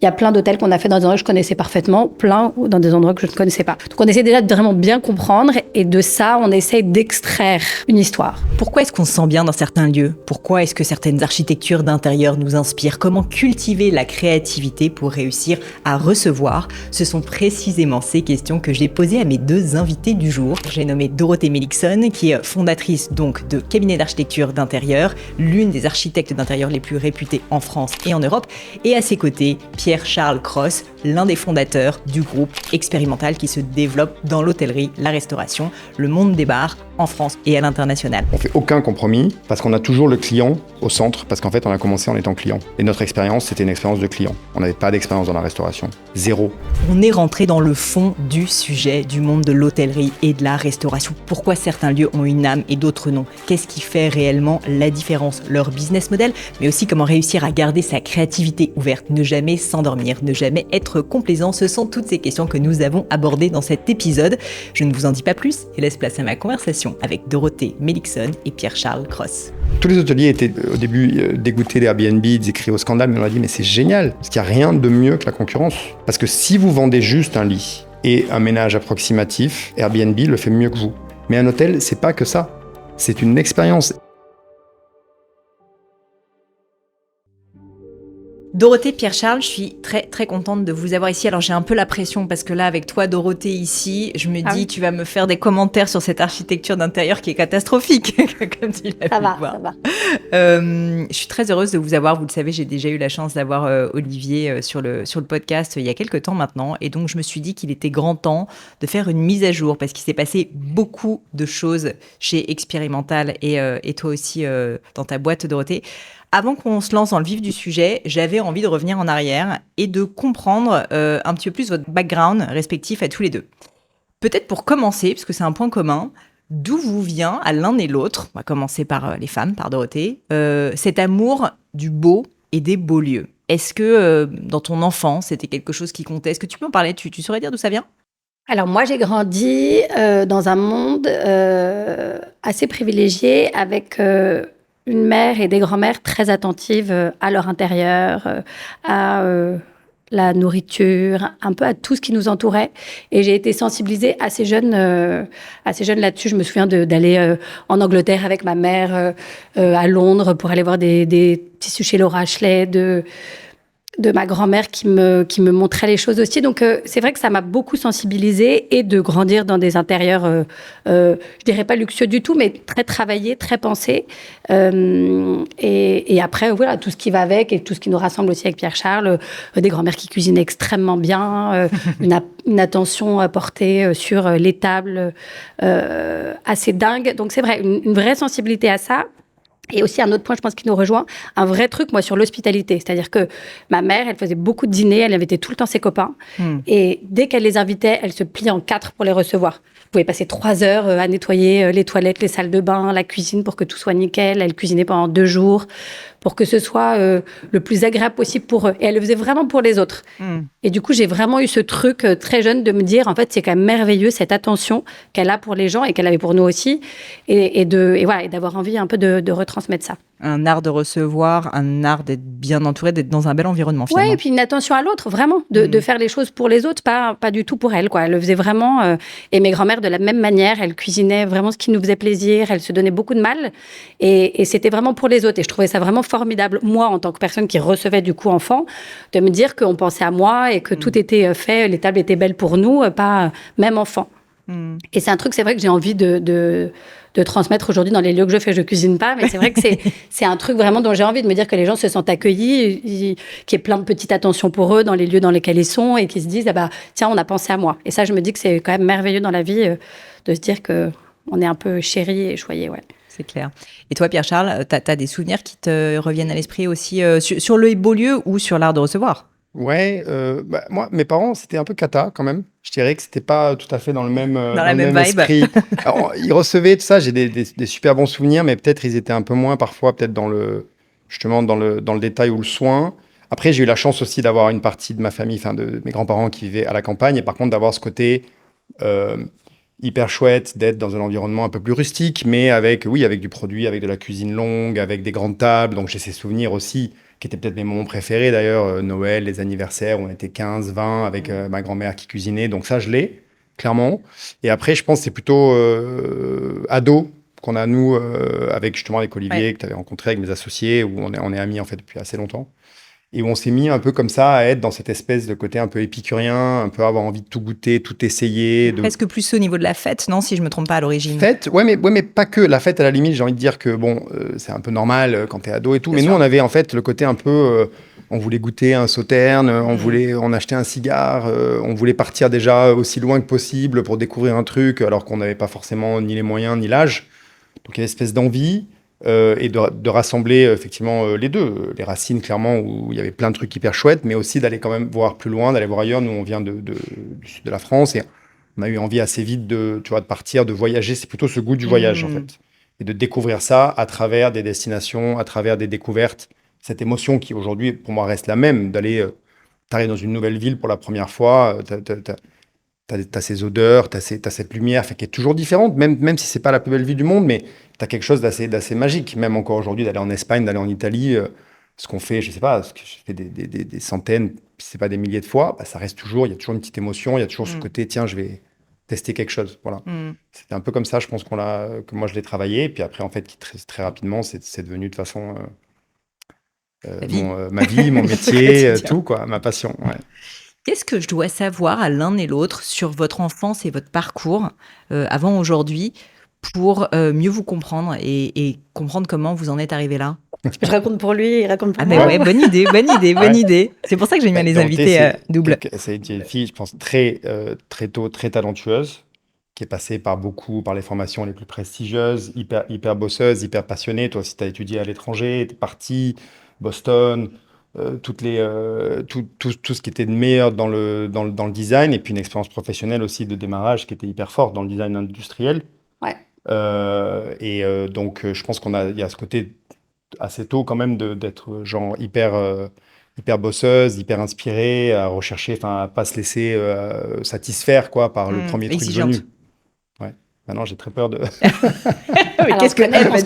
Il y a plein d'hôtels qu'on a fait dans des endroits que je connaissais parfaitement, plein dans des endroits que je ne connaissais pas. Donc on essaie déjà de vraiment bien comprendre et de ça, on essaie d'extraire une histoire. Pourquoi est-ce qu'on se sent bien dans certains lieux ? Pourquoi est-ce que certaines architectures d'intérieur nous inspirent ? Comment cultiver la créativité pour réussir à recevoir ? Ce sont précisément ces questions que j'ai posées à mes deux invités du jour. J'ai nommé Dorothée Melikson, qui est fondatrice donc de cabinet d'architecture d'intérieur, l'une des architectes d'intérieur les plus réputées en France et en Europe, et à ses côtés, Pierre-Charles Cros, l'un des fondateurs du groupe expérimental qui se développe dans l'hôtellerie, la restauration, le monde des bars, en France et à l'international. On fait aucun compromis parce qu'on a toujours le client au centre, parce qu'en fait on a commencé en étant client. Et notre expérience, c'était une expérience de client. On n'avait pas d'expérience dans la restauration. Zéro. On est rentré dans le fond du sujet du monde de l'hôtellerie et de la restauration. Pourquoi certains lieux ont une âme et d'autres non ? Qu'est-ce qui fait réellement la différence ? Leur business model, mais aussi comment réussir à garder sa créativité ouverte, ne jamais s'endormir, ne jamais être complaisant. Ce sont toutes ces questions que nous avons abordées dans cet épisode. Je ne vous en dis pas plus et laisse place à ma conversation avec Dorothée Melikson et Pierre-Charles Cros. Tous les hôteliers étaient au début dégoûtés des Airbnb, ils écrivaient au scandale, mais on a dit mais c'est génial, parce qu'il n'y a rien de mieux que la concurrence. Parce que si vous vendez juste un lit et un ménage approximatif, Airbnb le fait mieux que vous. Mais un hôtel, c'est pas que ça. C'est une expérience. Dorothée, Pierre-Charles, je suis très très contente de vous avoir ici. Alors j'ai un peu la pression parce que là avec toi Dorothée ici, je me dis tu vas me faire des commentaires sur cette architecture d'intérieur qui est catastrophique, comme tu l'as pu voir. Ça va. Je suis très heureuse de vous avoir. Vous le savez, j'ai déjà eu la chance d'avoir Olivier sur le podcast il y a quelques temps maintenant. Et donc je me suis dit qu'il était grand temps de faire une mise à jour parce qu'il s'est passé beaucoup de choses chez Expérimental et toi aussi dans ta boîte Dorothée. Avant qu'on se lance dans le vif du sujet, j'avais envie de revenir en arrière et de comprendre un petit peu plus votre background respectif à tous les deux. Peut-être pour commencer, parce que c'est un point commun, d'où vous vient à l'un et l'autre, on va commencer par les femmes, par Dorothée, cet amour du beau et des beaux lieux. Est-ce que dans ton enfance, c'était quelque chose qui comptait ? Est-ce que tu peux en parler ? Tu saurais dire d'où ça vient ? Alors moi, j'ai grandi dans un monde assez privilégié avec une mère et des grands-mères très attentives à leur intérieur, à la nourriture, un peu à tout ce qui nous entourait. Et j'ai été sensibilisée assez jeune là-dessus. Je me souviens d'aller en Angleterre avec ma mère à Londres pour aller voir des tissus chez Laura Ashley, de ma grand-mère qui me montrait les choses aussi. Donc, c'est vrai que ça m'a beaucoup sensibilisée et de grandir dans des intérieurs, je dirais pas luxueux du tout, mais très travaillés, très pensés. Et après, voilà, tout ce qui va avec et tout ce qui nous rassemble aussi avec Pierre-Charles, des grand-mères qui cuisinent extrêmement bien, une attention portée sur les tables assez dingue. Donc, c'est vrai, une vraie sensibilité à ça. Et aussi un autre point, je pense, qui nous rejoint, un vrai truc, moi, sur l'hospitalité. C'est-à-dire que ma mère, elle faisait beaucoup de dîners, elle invitait tout le temps ses copains. Et dès qu'elle les invitait, elle se pliait en 4 pour les recevoir. Vous pouvez passer 3 heures à nettoyer les toilettes, les salles de bain, la cuisine pour que tout soit nickel. Elle cuisinait pendant 2 jours pour que ce soit le plus agréable possible pour eux. Et elle le faisait vraiment pour les autres. Et du coup, j'ai vraiment eu ce truc très jeune de me dire, en fait, c'est quand même merveilleux cette attention qu'elle a pour les gens et qu'elle avait pour nous aussi. Et d'avoir envie un peu de retransmettre ça. Un art de recevoir, un art d'être bien entouré, d'être dans un bel environnement finalement. Oui, et puis une attention à l'autre, vraiment, de faire les choses pour les autres, pas du tout pour elle, quoi. Elle le faisait vraiment, et mes grand-mères de la même manière, elles cuisinaient vraiment ce qui nous faisait plaisir, elles se donnaient beaucoup de mal, et c'était vraiment pour les autres, et je trouvais ça vraiment formidable, moi, en tant que personne qui recevait du coup enfant, de me dire qu'on pensait à moi, et que tout était fait, les tables étaient belles pour nous, pas même enfant. Et c'est un truc, c'est vrai que j'ai envie de transmettre aujourd'hui dans les lieux que je fais. Je cuisine pas, mais c'est vrai que c'est un truc vraiment dont j'ai envie de me dire que les gens se sentent accueillis, qu'il y ait plein de petites attentions pour eux dans les lieux dans lesquels ils sont et qu'ils se disent, tiens, on a pensé à moi. Et ça, je me dis que c'est quand même merveilleux dans la vie de se dire qu'on est un peu chéri et choyé, ouais. C'est clair. Et toi, Pierre-Charles, t'as des souvenirs qui te reviennent à l'esprit aussi sur le beau lieu ou sur l'art de recevoir ? Ouais, moi, mes parents, c'était un peu cata quand même. Je dirais que c'était pas tout à fait dans le même, dans la même vibe. Esprit. Alors, ils recevaient tout ça, j'ai des super bons souvenirs, mais peut-être ils étaient un peu moins parfois, peut-être dans le détail ou le soin. Après, j'ai eu la chance aussi d'avoir une partie de ma famille, enfin de mes grands-parents qui vivaient à la campagne, et par contre d'avoir ce côté hyper chouette d'être dans un environnement un peu plus rustique, mais avec du produit, avec de la cuisine longue, avec des grandes tables. Donc j'ai ces souvenirs aussi qui étaient peut-être mes moments préférés d'ailleurs, Noël, les anniversaires, où on était 15, 20 avec ma grand-mère qui cuisinait. Donc ça, je l'ai, clairement. Et après, je pense que c'est plutôt ado qu'on a, nous, avec justement avec Olivier, que tu avais rencontré, avec mes associés, où on est amis en fait depuis assez longtemps. Et où on s'est mis un peu comme ça à être dans cette espèce de côté un peu épicurien, un peu avoir envie de tout goûter, tout essayer. Presque plus au niveau de la fête, non, si je me trompe pas à l'origine. Fête, ouais, mais pas que. La fête, à la limite, j'ai envie de dire que bon, c'est un peu normal quand t'es ado et tout. Bien Mais sûr. nous, on avait en fait le côté un peu, on voulait goûter un sauterne, on achetait un cigare, on voulait partir déjà aussi loin que possible pour découvrir un truc, alors qu'on n'avait pas forcément ni les moyens ni l'âge. Donc il y a une espèce d'envie. Et de rassembler effectivement les deux, les racines clairement où il y avait plein de trucs hyper chouettes, mais aussi d'aller quand même voir plus loin, d'aller voir ailleurs. Nous on vient du sud de la France et on a eu envie assez vite de partir, de voyager. C'est plutôt ce goût du voyage en fait, et de découvrir ça à travers des destinations, à travers des découvertes. Cette émotion qui aujourd'hui pour moi reste la même, d'aller t'arrives dans une nouvelle ville pour la première fois, t'as ces odeurs, t'as cette lumière qui est toujours différente, même si c'est pas la plus belle ville du monde, mais t'as quelque chose d'assez magique, même encore aujourd'hui, d'aller en Espagne, d'aller en Italie, ce qu'on fait, je sais pas, ce que je fais des centaines, si c'est pas des milliers de fois, bah, ça reste toujours, il y a toujours une petite émotion, il y a toujours ce côté, tiens, je vais tester quelque chose, voilà. C'était un peu comme ça, je pense que moi je l'ai travaillé, et puis après, en fait, très rapidement, c'est devenu de toute façon ma vie, mon métier, tout, quoi, ma passion, ouais. Qu'est-ce que je dois savoir à l'un et l'autre sur votre enfance et votre parcours avant aujourd'hui pour mieux vous comprendre et comprendre comment vous en êtes arrivé là? Je raconte pour lui, il raconte pour Ah moi. ben ouais, bonne idée. C'est pour ça que j'aime bien les invités doubles. C'est une fille, je pense, très tôt, très talentueuse, qui est passée par les formations les plus prestigieuses, hyper bosseuse, hyper passionnée. Toi aussi, tu as étudié à l'étranger, tu es parti, Boston, tout ce qui était de meilleur dans le design, et puis une expérience professionnelle aussi de démarrage qui était hyper forte dans le design industriel. Ouais. Donc, je pense il y a ce côté assez tôt quand même d'être genre hyper bosseuse, hyper inspirée, à rechercher, enfin à pas se laisser satisfaire quoi par le premier truc exigeante. venu. Ouais. Maintenant, j'ai très peur de. Mais Alors, qu'est-ce qu'elle va dire? on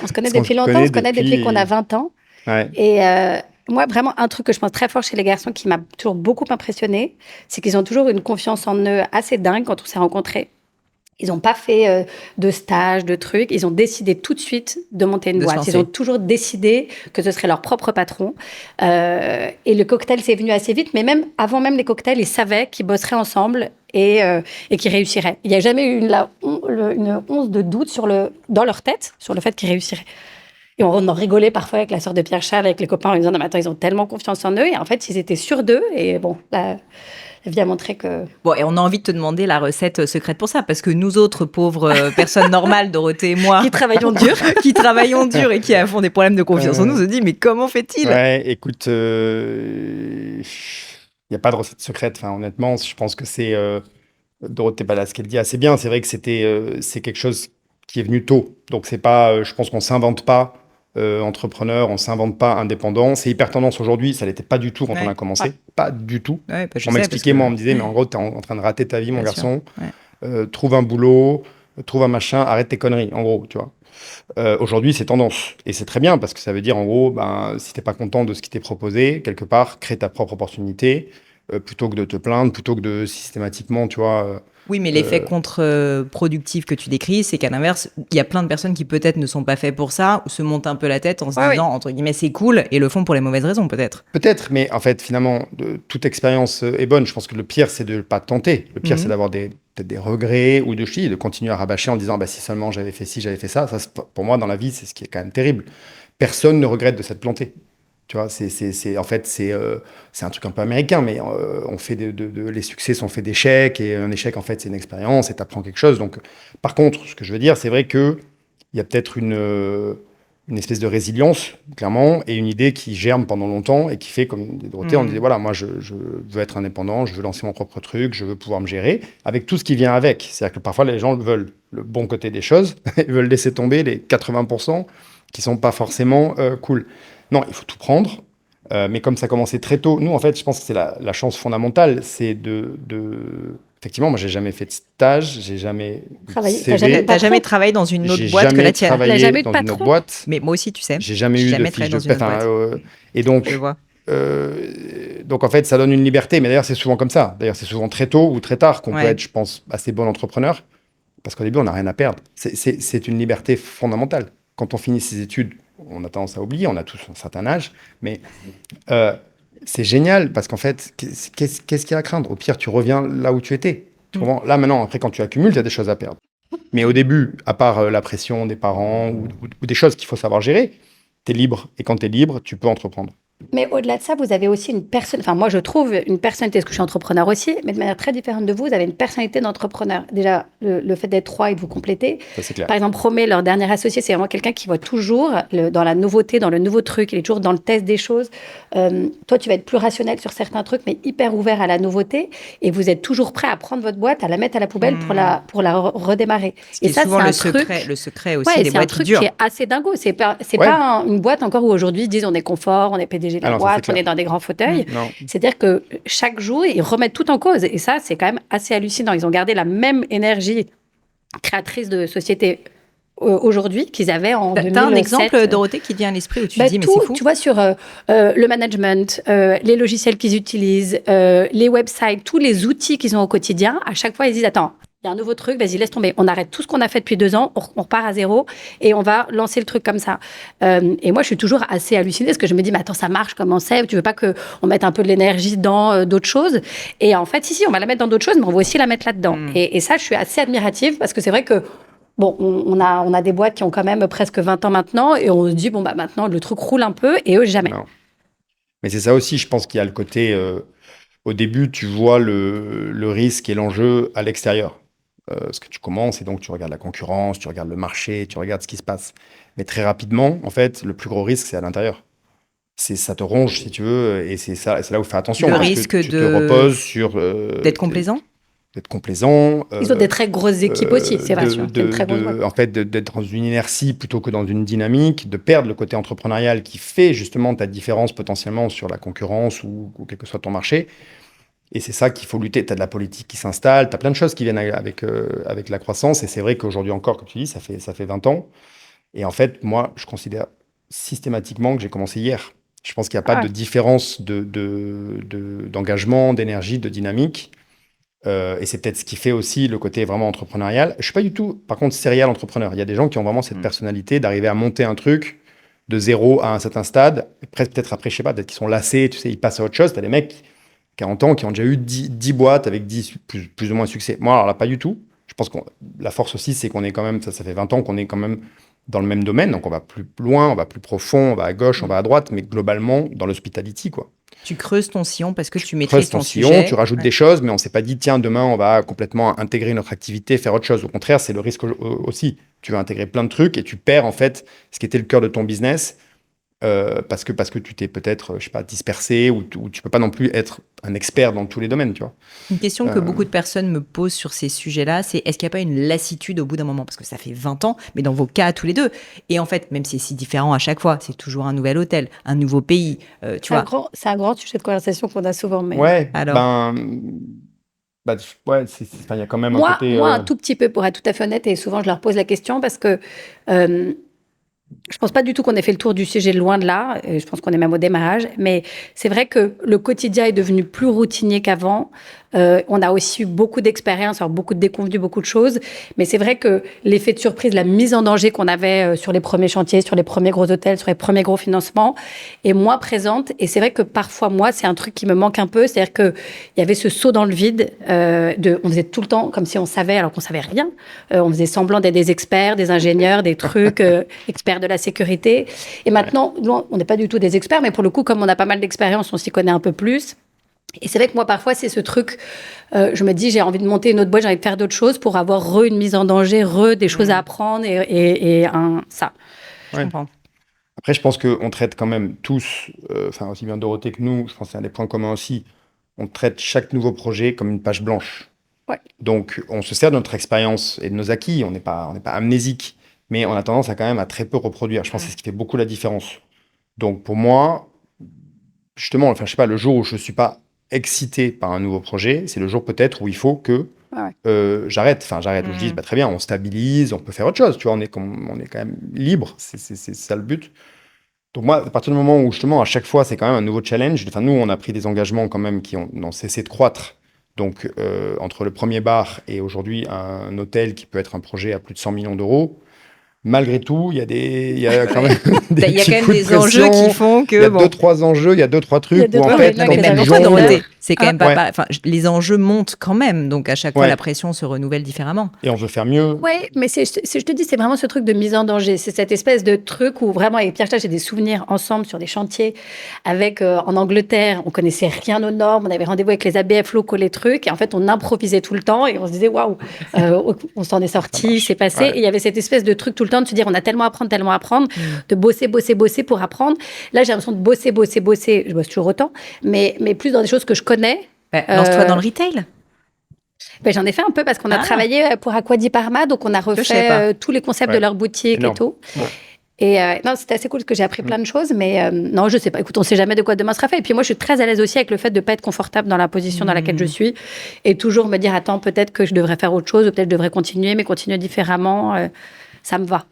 se connaît depuis longtemps, on se connaît depuis qu'on a 20 ans. Ouais. Et moi, vraiment, un truc que je pense très fort chez les garçons qui m'a toujours beaucoup impressionné, c'est qu'ils ont toujours une confiance en eux assez dingue quand on s'est rencontrés. Ils n'ont pas fait de stage, de trucs. Ils ont décidé tout de suite de monter une boîte. Ils ont toujours décidé que ce serait leur propre patron. Et le cocktail, c'est venu assez vite. Mais même avant même les cocktails, ils savaient qu'ils bosseraient ensemble et qu'ils réussiraient. Il n'y a jamais eu une once de doute dans leur tête sur le fait qu'ils réussiraient. Et on en rigolait parfois avec la sœur de Pierre-Charles, avec les copains, en disant « Non, mais attends, ils ont tellement confiance en eux. » Et en fait, ils étaient sûrs d'eux. Et bon, là, la vie a montré que... Bon, et on a envie de te demander la recette secrète pour ça, parce que nous autres pauvres personnes normales, Dorothée et moi, qui travaillons dur, et qui avons des problèmes de confiance en nous, se dit mais comment fait-il? Ouais, écoute, il n'y a pas de recette secrète. Enfin, honnêtement, je pense que c'est Dorothée Bala, ce qu'elle dit assez bien. C'est vrai que c'est quelque chose qui est venu tôt. Donc c'est pas, je pense qu'on s'invente pas entrepreneur, on s'invente pas indépendant. C'est hyper tendance aujourd'hui. Ça l'était pas du tout quand on a commencé. Pas du tout. Ouais, on m'expliquait, moi, on me disait, mais en gros, t'es en train de rater ta vie, mon garçon. Ouais. Trouve un boulot, trouve un machin, arrête tes conneries, en gros, tu vois. Aujourd'hui, c'est tendance. Et c'est très bien parce que ça veut dire, en gros, si t'es pas content de ce qui t'est proposé, quelque part, crée ta propre opportunité plutôt que de te plaindre, plutôt que de systématiquement, tu vois. Oui, mais l'effet contre-productif que tu décris, c'est qu'à l'inverse, il y a plein de personnes qui peut-être ne sont pas faites pour ça, ou se montent un peu la tête en se disant, entre guillemets, c'est cool, et le font pour les mauvaises raisons, peut-être. Peut-être, mais en fait, finalement, toute expérience est bonne. Je pense que le pire, c'est de ne pas tenter. Le pire, c'est d'avoir peut-être des regrets ou de continuer à rabâcher en disant, si seulement j'avais fait ci, j'avais fait ça. Ça, pour moi, dans la vie, c'est ce qui est quand même terrible. Personne ne regrette de s'être planté. Tu vois, c'est un truc un peu américain, mais on fait les succès sont faits d'échecs, et un échec, en fait, c'est une expérience, et tu apprends quelque chose. Donc, par contre, ce que je veux dire, c'est vrai qu'il y a peut-être une espèce de résilience, clairement, et une idée qui germe pendant longtemps, et qui fait, comme Dorothée, on disait, voilà, moi, je veux être indépendant, je veux lancer mon propre truc, je veux pouvoir me gérer, avec tout ce qui vient avec. C'est-à-dire que parfois, les gens veulent le bon côté des choses, ils veulent laisser tomber les 80% qui sont pas forcément cool. Non, il faut tout prendre, mais comme ça a commencé très tôt, nous, en fait, je pense que c'est la chance fondamentale, c'est effectivement, moi, j'ai jamais fait de stage, j'ai jamais Travaillé. CV, T'as jamais travaillé dans une autre j'ai boîte que jamais la tienne. T'as travaillé jamais eu de dans une autre patron? boîte, Mais moi aussi, tu sais. j'ai jamais J'ai eu de jamais fiche travaillé de dans une autre boîte. et Je donc, vois. donc en fait, ça donne une liberté. Mais d'ailleurs, c'est souvent comme ça. D'ailleurs, c'est souvent très tôt ou très tard qu'on peut Ouais. être, je pense, assez bon entrepreneur. Parce qu'au début, on n'a rien à perdre. C'est une liberté fondamentale. Quand on finit ses études, on a tendance à oublier, on a tous un certain âge, mais c'est génial parce qu'en fait, qu'est-ce qu'il y a à craindre? Au pire, tu reviens là où tu étais. Là, maintenant, après, quand tu accumules, tu as des choses à perdre. Mais au début, à part la pression des parents ou des choses qu'il faut savoir gérer, tu es libre. Et quand tu es libre, tu peux entreprendre. Mais au-delà de ça, vous avez aussi une personne, enfin moi je trouve une personnalité, parce que je suis entrepreneur aussi, mais de manière très différente de vous, vous avez une personnalité d'entrepreneur. Déjà, le fait d'être trois et de vous compléter. Ça, c'est clair. Par exemple, Romé, leur dernier associé, c'est vraiment quelqu'un qui voit toujours dans la nouveauté, dans le nouveau truc, il est toujours dans le test des choses. Toi, tu vas être plus rationnel sur certains trucs, mais hyper ouvert à la nouveauté, et vous êtes toujours prêt à prendre votre boîte, à la mettre à la poubelle pour la redémarrer. Et ça, souvent le secret aussi des c'est un boîtes truc dures. qui est assez dingo. C'est pas Ouais. une boîte encore où aujourd'hui ils disent on est confort, on est PDG de la Ah non, ça, boîte, c'est clair. on est dans des grands fauteuils. Non. C'est-à-dire que chaque jour, ils remettent tout en cause. Et ça, c'est quand même assez hallucinant. Ils ont gardé la même énergie créatrice de société aujourd'hui qu'ils avaient en 2007. T'as un exemple, Dorothée, qui te vient à l'esprit où tu te dis, mais tout, c'est fou. tu vois, sur le management, les logiciels qu'ils utilisent, les websites, tous les outils qu'ils ont au quotidien, à chaque fois, ils disent, attends, il y a un nouveau truc, vas-y, laisse tomber. On arrête tout ce qu'on a fait depuis 2 ans, on repart à zéro et on va lancer le truc comme ça. Et moi, je suis toujours assez hallucinée parce que je me dis, mais attends, ça marche, comment c'est? Tu veux pas qu'on mette un peu de l'énergie dans d'autres choses? Et en fait, si, on va la mettre dans d'autres choses, mais on va aussi la mettre là-dedans. Et ça, je suis assez admirative parce que c'est vrai que bon, on a des boîtes qui ont quand même presque 20 ans maintenant et on se dit, bon, bah maintenant, le truc roule un peu et eux, jamais. Non. Mais c'est ça aussi, je pense qu'il y a le côté, au début, tu vois le risque et l'enjeu à l'extérieur. Parce que tu commences et donc tu regardes la concurrence, tu regardes le marché, tu regardes ce qui se passe. Mais très rapidement, en fait, le plus gros risque, c'est à l'intérieur. Ça te ronge, si tu veux, et c'est là où il faut faire attention. Le parce risque que tu te reposes sur... d'être complaisant. D'être complaisant. Ils ont des très grosses équipes aussi, c'est rassurant. C'est une très grosse boîte. En fait, d'être dans une inertie plutôt que dans une dynamique, de perdre le côté entrepreneurial qui fait justement ta différence potentiellement sur la concurrence ou quel que soit ton marché. Et c'est ça qu'il faut lutter. Tu as de la politique qui s'installe, tu as plein de choses qui viennent avec la croissance. Et c'est vrai qu'aujourd'hui encore, comme tu dis, ça fait 20 ans. Et en fait, moi, je considère systématiquement que j'ai commencé hier. Je pense qu'il n'y a pas de différence d'engagement, d'énergie, de dynamique. Et c'est peut-être ce qui fait aussi le côté vraiment entrepreneurial. Je ne suis pas du tout, par contre, serial entrepreneur. Il y a des gens qui ont vraiment cette personnalité d'arriver à monter un truc de zéro à un certain stade. Peut-être après, je ne sais pas, peut-être qu'ils sont lassés, tu sais, ils passent à autre chose. Tu as des mecs, 40 ans, qui ont déjà eu 10 boîtes avec 10 plus ou moins succès. Moi, alors là, pas du tout. Je pense que la force aussi, c'est qu'on est quand même, ça fait 20 ans qu'on est quand même dans le même domaine. Donc, on va plus loin, on va plus profond, on va à gauche, on va à droite, mais globalement, dans l'hospitality, quoi. Tu creuses ton sillon parce que tu maîtrises creuses ton sillon, sujet. tu rajoutes des choses, mais on ne s'est pas dit, tiens, demain, on va complètement intégrer notre activité, faire autre chose. Au contraire, c'est le risque aussi. Tu vas intégrer plein de trucs et tu perds, en fait, ce qui était le cœur de ton business parce que tu t'es peut-être, je sais pas, dispersé ou tu peux pas non plus être un expert dans tous les domaines, tu vois. Une question que beaucoup de personnes me posent sur ces sujets-là, c'est est-ce qu'il n'y a pas une lassitude au bout d'un moment? Parce que ça fait 20 ans, mais dans vos cas, tous les deux. Et en fait, même si c'est si différent à chaque fois, c'est toujours un nouvel hôtel, un nouveau pays, tu vois. C'est un grand sujet de conversation qu'on a souvent. Mais... Ouais, Alors ouais, il y a quand même un côté... Moi, un tout petit peu, pour être tout à fait honnête, et souvent je leur pose la question parce que je pense pas du tout qu'on ait fait le tour du sujet, loin de là. Je pense qu'on est même au démarrage. Mais c'est vrai que le quotidien est devenu plus routinier qu'avant. On a aussi eu beaucoup d'expériences, alors beaucoup de déconvenues, beaucoup de choses. Mais c'est vrai que l'effet de surprise, la mise en danger qu'on avait sur les premiers chantiers, sur les premiers gros hôtels, sur les premiers gros financements, est moins présente. Et c'est vrai que parfois, moi, c'est un truc qui me manque un peu. C'est-à-dire qu'il y avait ce saut dans le vide. On faisait tout le temps comme si on savait, alors qu'on savait rien. On faisait semblant d'être des experts, des ingénieurs, des trucs, experts de la sécurité. Et maintenant, on n'est pas du tout des experts, mais pour le coup, comme on a pas mal d'expérience, on s'y connaît un peu plus. Et c'est vrai que moi, parfois, c'est ce truc, je me dis, j'ai envie de monter une autre boîte, j'ai envie de faire d'autres choses pour avoir une mise en danger, des choses à apprendre ça. Je comprends. Après, je pense qu'on traite quand même tous, aussi bien Dorothée que nous, je pense que c'est un des points communs aussi, on traite chaque nouveau projet comme une page blanche. Ouais. Donc, on se sert de notre expérience et de nos acquis, on n'est pas amnésique, mais on a tendance à quand même à très peu reproduire. Je pense que c'est ce qui fait beaucoup la différence. Donc, pour moi, justement, je sais pas, le jour où je suis pas excité par un nouveau projet, c'est le jour peut-être où il faut que j'arrête. Où je dis, très bien, on stabilise, on peut faire autre chose. Tu vois, on est quand même libre. C'est ça le but. Donc moi, à partir du moment où justement, à chaque fois, c'est quand même un nouveau challenge. Enfin, nous, on a pris des engagements quand même qui ont cessé de croître. Donc, entre le premier bar et aujourd'hui un hôtel qui peut être un projet à plus de 100 millions d'euros, malgré tout, il y a quand même des Il y a petits quand même coups de des enjeux pression. qui font que... Il y a 2-3 enjeux, il y a 2-3 trucs où en fait, mais quand même tu pour toi, jongles... Dorothée, c'est quand même pas... Ouais. Enfin, les enjeux montent quand même. Donc, à chaque fois, la pression se renouvelle différemment. Et on veut faire mieux. Oui, mais je te dis, c'est vraiment ce truc de mise en danger. C'est cette espèce de truc où vraiment, avec Pierre Chage, j'ai des souvenirs ensemble sur des chantiers avec, en Angleterre, on connaissait rien aux normes, on avait rendez-vous avec les ABF locaux, les trucs, et en fait, on improvisait tout le temps et on se disait, waouh, on s'en est sorti, c'est passé. Et il y avait cette espèce de truc tout le temps de se dire, on a tellement à apprendre, de bosser pour apprendre. Là, j'ai l'impression de bosser. Je bosse toujours autant, mais plus dans des choses que je connais. Lance-toi dans le retail. J'en ai fait un peu parce qu'on a travaillé pour Aquadi Parma, donc on a refait tous les concepts de leur boutique et tout. Et non, c'était assez cool parce que j'ai appris plein de choses, mais non, je sais pas. Écoute, on sait jamais de quoi demain sera fait. Et puis moi, je suis très à l'aise aussi avec le fait de pas être confortable dans la position dans laquelle je suis et toujours me dire, attends, peut-être que je devrais faire autre chose, ou peut-être je devrais continuer, mais continuer différemment. Ça me va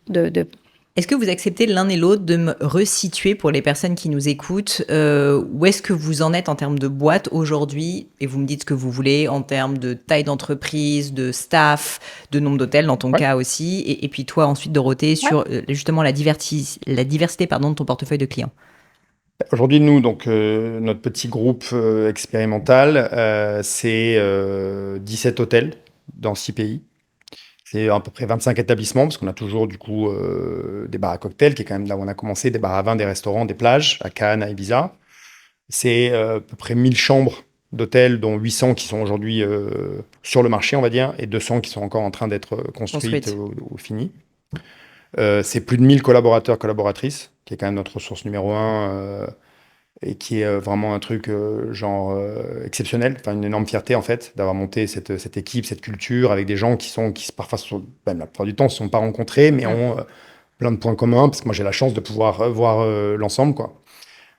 Est-ce que vous acceptez l'un et l'autre de me resituer pour les personnes qui nous écoutent où est-ce que vous en êtes en termes de boîte aujourd'hui? Et vous me dites ce que vous voulez en termes de taille d'entreprise, de staff, de nombre d'hôtels dans ton cas aussi. Et puis toi ensuite, Dorothée, sur justement la diversité de ton portefeuille de clients. Aujourd'hui, nous, donc, notre petit groupe expérimental, c'est 17 hôtels dans 6 pays. C'est à peu près 25 établissements, parce qu'on a toujours, du coup, des bars à cocktails, qui est quand même là où on a commencé, des bars à vin, des restaurants, des plages, à Cannes, à Ibiza. C'est à peu près 1000 chambres d'hôtels, dont 800 qui sont aujourd'hui sur le marché, on va dire, et 200 qui sont encore en train d'être construites ou finies. C'est plus de 1000 collaborateurs, collaboratrices, qui est quand même notre ressource numéro 1, et qui est vraiment un truc exceptionnel, enfin une énorme fierté en fait d'avoir monté cette équipe, cette culture avec des gens qui parfois même la plupart du temps ne se sont pas rencontrés mais ont plein de points communs, parce que moi j'ai la chance de pouvoir voir l'ensemble, quoi.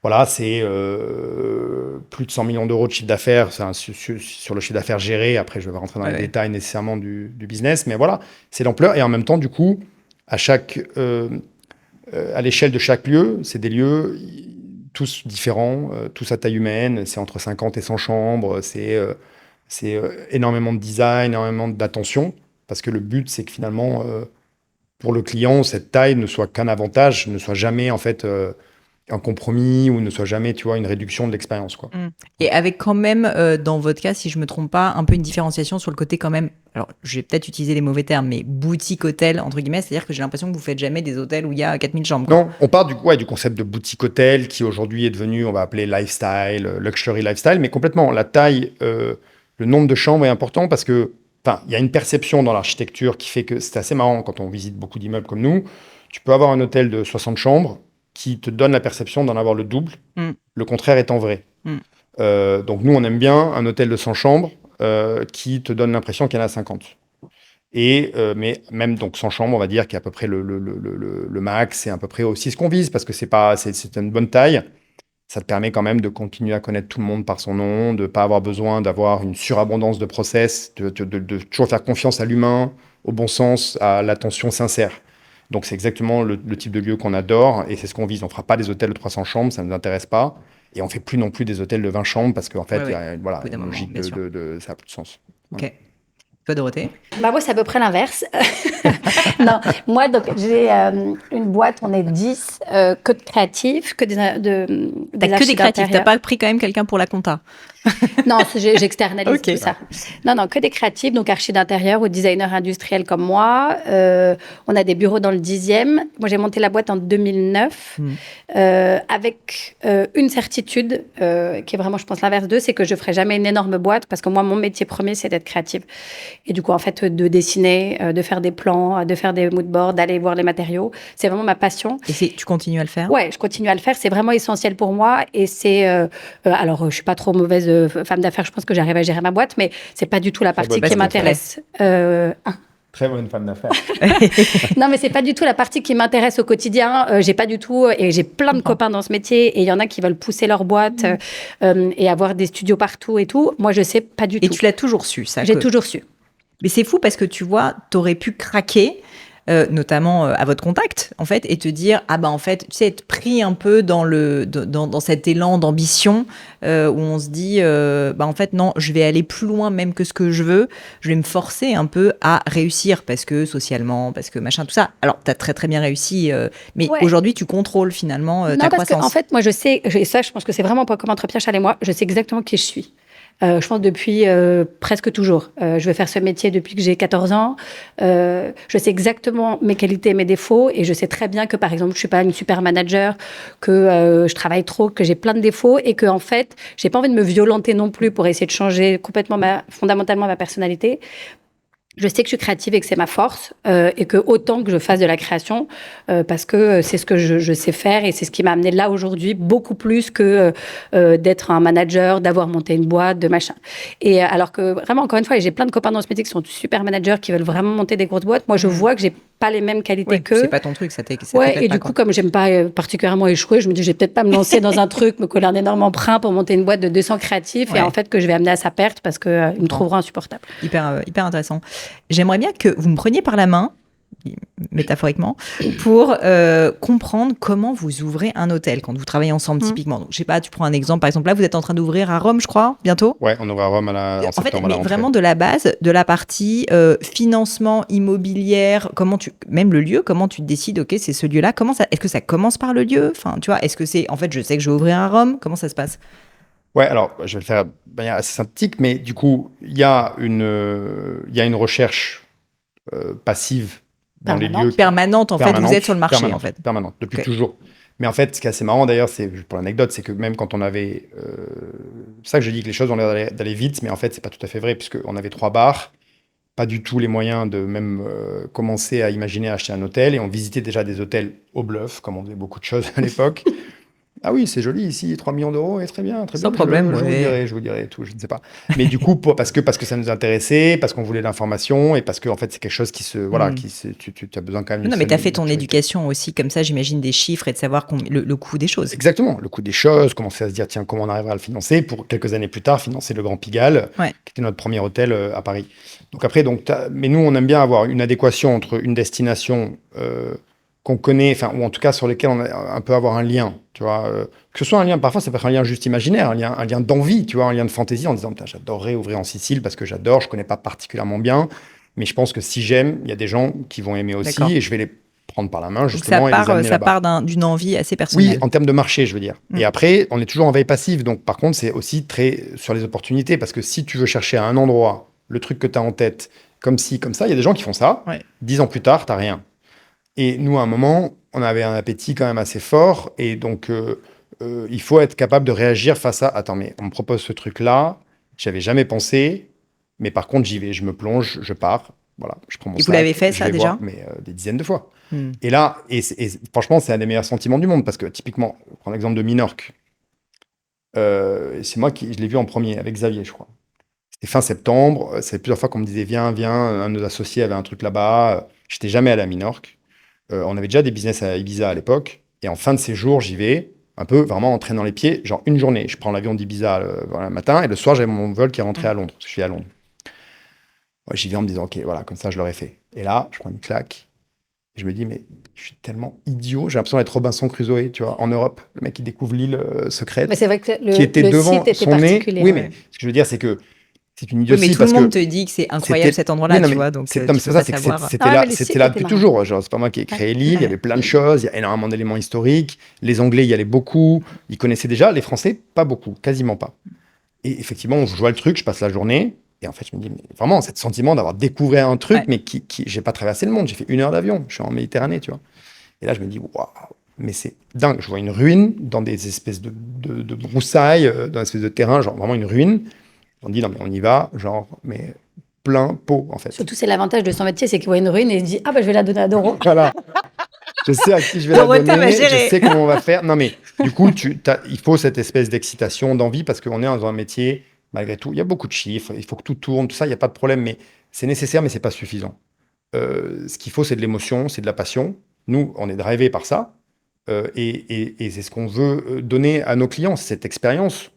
Voilà, c'est plus de 100 millions d'euros de chiffre d'affaires sur le chiffre d'affaires géré. Après, je vais pas rentrer dans les détails nécessairement du business, mais voilà, c'est l'ampleur. Et en même temps, du coup, à l'échelle de chaque lieu, c'est des lieux tous différents, tous à taille humaine. C'est entre 50 et 100 chambres. C'est énormément de design, énormément d'attention, parce que le but, c'est que finalement, pour le client, cette taille ne soit qu'un avantage, ne soit jamais en fait un compromis, ou ne soit jamais, tu vois, une réduction de l'expérience, quoi. Et avec quand même, dans votre cas, si je me trompe pas, un peu une différenciation sur le côté quand même, alors je vais peut-être utiliser les mauvais termes, mais boutique-hôtel, entre guillemets, c'est-à-dire que j'ai l'impression que vous faites jamais des hôtels où il y a 4000 chambres, quoi. Non, on part du concept de boutique-hôtel, qui aujourd'hui est devenu, on va appeler lifestyle, luxury lifestyle, mais complètement, la taille, le nombre de chambres est important, parce que, enfin, il y a une perception dans l'architecture qui fait que c'est assez marrant quand on visite beaucoup d'immeubles comme nous. Tu peux avoir un hôtel de 60 chambres, qui te donne la perception d'en avoir le double, le contraire étant vrai. Donc nous, on aime bien un hôtel de 100 chambres qui te donne l'impression qu'il y en a 50. Mais même donc 100 chambres, on va dire, qui est à peu près le max, c'est à peu près aussi ce qu'on vise, parce que c'est une bonne taille. Ça te permet quand même de continuer à connaître tout le monde par son nom, de ne pas avoir besoin d'avoir une surabondance de process, de toujours faire confiance à l'humain, au bon sens, à l'attention sincère. Donc, c'est exactement le type de lieu qu'on adore, et c'est ce qu'on vise. On ne fera pas des hôtels de 300 chambres, ça ne nous intéresse pas. Et on ne fait plus non plus des hôtels de 20 chambres, parce qu'en fait, il y a une logique ça n'a plus de sens. Ok. Toi, Dorothée? Moi, c'est à peu près l'inverse. Non, moi, donc, j'ai une boîte, on est 10, que de créatifs, que des que des créatifs, t'as pas pris quand même quelqu'un pour la compta? Non, j'externalise tout ça. Non, que des créatifs, donc archi d'intérieur ou designers industriels comme moi. On a des bureaux dans le 10e. Moi, j'ai monté la boîte en 2009 avec une certitude qui est vraiment, je pense, l'inverse d'eux, c'est que je ferai jamais une énorme boîte, parce que moi, mon métier premier, c'est d'être créative. Et du coup, en fait, de dessiner, de faire des plans, de faire des moodboards, d'aller voir les matériaux, c'est vraiment ma passion. Et tu continues à le faire? Ouais, je continue à le faire. C'est vraiment essentiel pour moi. Et c'est... alors, je suis pas trop mauvaise femme d'affaires. Je pense que j'arrive à gérer ma boîte, mais c'est pas du tout la partie qui m'intéresse. Très bonne femme d'affaires. Non, mais c'est pas du tout la partie qui m'intéresse au quotidien. J'ai pas du tout, et j'ai plein de copains dans ce métier, et il y en a qui veulent pousser leur boîte et avoir des studios partout et tout. Moi, je sais pas du tout. Et tu l'as toujours su, ça. J'ai toujours su. Mais c'est fou parce que tu vois, t'aurais pu craquer. Notamment à votre contact, en fait, et te dire, ah ben en fait, tu sais, être pris un peu dans cet élan d'ambition où on se dit, bah en fait, non, je vais aller plus loin même que ce que je veux, je vais me forcer un peu à réussir parce que socialement, parce que machin, tout ça. Alors, tu as très très bien réussi, mais aujourd'hui, tu contrôles finalement ta croissance. Non, parce qu'en fait, moi, je sais, et ça, je pense que c'est vraiment pas comme entre Pierre Chal et moi, je sais exactement qui je suis. Je pense depuis presque toujours. Je vais faire ce métier depuis que j'ai 14 ans. Je sais exactement mes qualités et mes défauts. Et je sais très bien que, par exemple, je ne suis pas une super manager, que je travaille trop, que j'ai plein de défauts et que, en fait, je n'ai pas envie de me violenter non plus pour essayer de changer complètement, fondamentalement ma personnalité. Je sais que je suis créative et que c'est ma force et que autant que je fasse de la création parce que c'est ce que je sais faire et c'est ce qui m'a amené là aujourd'hui beaucoup plus que d'être un manager, d'avoir monté une boîte, de machin. Et alors que vraiment, encore une fois, j'ai plein de copains dans ce métier qui sont super managers, qui veulent vraiment monter des grosses boîtes. Moi, je vois que j'ai pas les mêmes qualités qu'eux. C'est pas ton truc, ça t'est et du coup, comme j'aime pas particulièrement échouer, je me dis, je vais peut-être pas me lancer dans un truc, me coller un énorme emprunt pour monter une boîte de 200 créatifs et en fait que je vais amener à sa perte parce qu'ils me trouveront insupportable. Hyper intéressant. J'aimerais bien que vous me preniez par la main, métaphoriquement, pour comprendre comment vous ouvrez un hôtel quand vous travaillez ensemble, typiquement. Donc, je sais pas, tu prends un exemple, par exemple, là, vous êtes en train d'ouvrir à Rome, je crois, bientôt. Ouais, on ouvre à Rome en septembre. Mais vraiment de la base, de la partie financement immobilière, même le lieu, comment tu décides, ok, c'est ce lieu-là, est-ce que ça commence par le lieu? Enfin, tu vois, est-ce que c'est, en fait, je sais que je vais ouvrir à Rome, comment ça se passe? Ouais, alors, je vais le faire de manière assez synthétique, mais du coup, il y a une recherche passive dans les lieux. Permanente, en fait, vous êtes sur le marché, en fait. Permanente, depuis toujours. Mais en fait, ce qui est assez marrant d'ailleurs, c'est, pour l'anecdote, c'est que même quand on avait... c'est ça que je dis que les choses ont l'air d'aller vite, mais en fait, c'est pas tout à fait vrai, puisqu'on avait 3 bars, pas du tout les moyens de même commencer à imaginer acheter un hôtel, et on visitait déjà des hôtels au bluff, comme on faisait beaucoup de choses à l'époque. Ah oui, c'est joli ici, 3 millions d'euros, et très bien. Sans problème, je vous dirai tout, je ne sais pas. Mais du coup, parce que ça nous intéressait, parce qu'on voulait l'information, et parce que en fait, c'est quelque chose qui se... Voilà, tu as besoin quand même... Non, mais tu as fait ton éducation aussi, comme ça, j'imagine, des chiffres et de savoir le coût des choses. Exactement, le coût des choses, commencer à se dire, tiens, comment on arrivera à le financer, pour quelques années plus tard, financer le Grand Pigalle, qui était notre premier hôtel à Paris. Donc après, mais nous, on aime bien avoir une adéquation entre une destination... qu'on connaît, enfin, ou en tout cas sur lesquels on peut avoir un lien, tu vois, que ce soit un lien, parfois ça peut être un lien juste imaginaire, un lien d'envie, tu vois, un lien de fantaisie, en disant, j'adorerais ouvrir en Sicile parce que j'adore, je connais pas particulièrement bien, mais je pense que si j'aime, il y a des gens qui vont aimer aussi, et je vais les prendre par la main, justement, et les amener ça là-bas. part d'une envie assez personnelle. Oui, en termes de marché, je veux dire. Et après, on est toujours en veille passive, donc par contre, c'est aussi très sur les opportunités, parce que si tu veux chercher à un endroit le truc que tu as en tête, comme ci, comme ça, il y a des gens qui font ça, 10 ans plus tard, t'as rien. Et nous, à un moment, on avait un appétit quand même assez fort. Et donc, il faut être capable de réagir face à « Attends, mais on me propose ce truc-là, j'avais jamais pensé, mais par contre, j'y vais, je me plonge, je pars. Voilà, je prends mon sac. Et vous l'avez fait, ça, déjà ? Mais des dizaines de fois. Et là, et franchement, c'est un des meilleurs sentiments du monde. Parce que, typiquement, je prends l'exemple de Minorque. C'est moi je l'ai vu en premier, avec Xavier, je crois. C'était fin septembre. C'est plusieurs fois qu'on me disait « Viens, un de nos associés avait un truc là-bas. » J'étais jamais allé à Minorque. On avait déjà des business à Ibiza à l'époque, et en fin de séjour, j'y vais, un peu vraiment en traînant les pieds, genre une journée. Je prends l'avion d'Ibiza le matin, et le soir, j'avais mon vol qui est rentré à Londres, parce que je suis à Londres. Ouais, j'y vais en me disant, ok, voilà, comme ça, je l'aurais fait. Et là, je prends une claque, et je me dis, mais je suis tellement idiot, j'ai l'impression d'être Robinson Crusoe, tu vois, en Europe, le mec qui découvre l'île secrète, mais c'est vrai que qui était devant site était son nez. particulier. Oui, mais ce que je veux dire, c'est que c'est une idiotie, mais tout le monde te dit que c'est incroyable cet endroit-là, tu vois. Donc c'était là depuis toujours. Genre, c'est pas moi qui ai créé l'île, il y avait plein de choses, il y a énormément d'éléments historiques. Les Anglais y allaient beaucoup, ils connaissaient déjà. Les Français, pas beaucoup, quasiment pas. Et effectivement, je vois le truc, je passe la journée, et en fait, je me dis, mais vraiment, ce sentiment d'avoir découvert un truc, mais qui j'ai pas traversé le monde, j'ai fait 1 heure d'avion, je suis en Méditerranée, tu vois. Et là, je me dis, waouh, mais c'est dingue. Je vois une ruine dans des espèces de broussailles, dans une espèce de terrain, genre vraiment une ruine. On dit, non, mais on y va, genre, mais plein pot, en fait. Surtout, c'est l'avantage de son métier, c'est qu'il voit une ruine et il se dit, ah, bah, je vais la donner à Doro. Voilà. Je sais à qui je vais la donner, je sais comment on va faire. Non, mais du coup, il faut cette espèce d'excitation, d'envie, parce qu'on est dans un métier, malgré tout, il y a beaucoup de chiffres, il faut que tout tourne, tout ça, il n'y a pas de problème, mais c'est nécessaire, mais c'est pas suffisant. Ce qu'il faut, c'est de l'émotion, c'est de la passion. Nous, on est drivés par ça. Et c'est ce qu'on veut donner à nos clients, c'est cette expérience.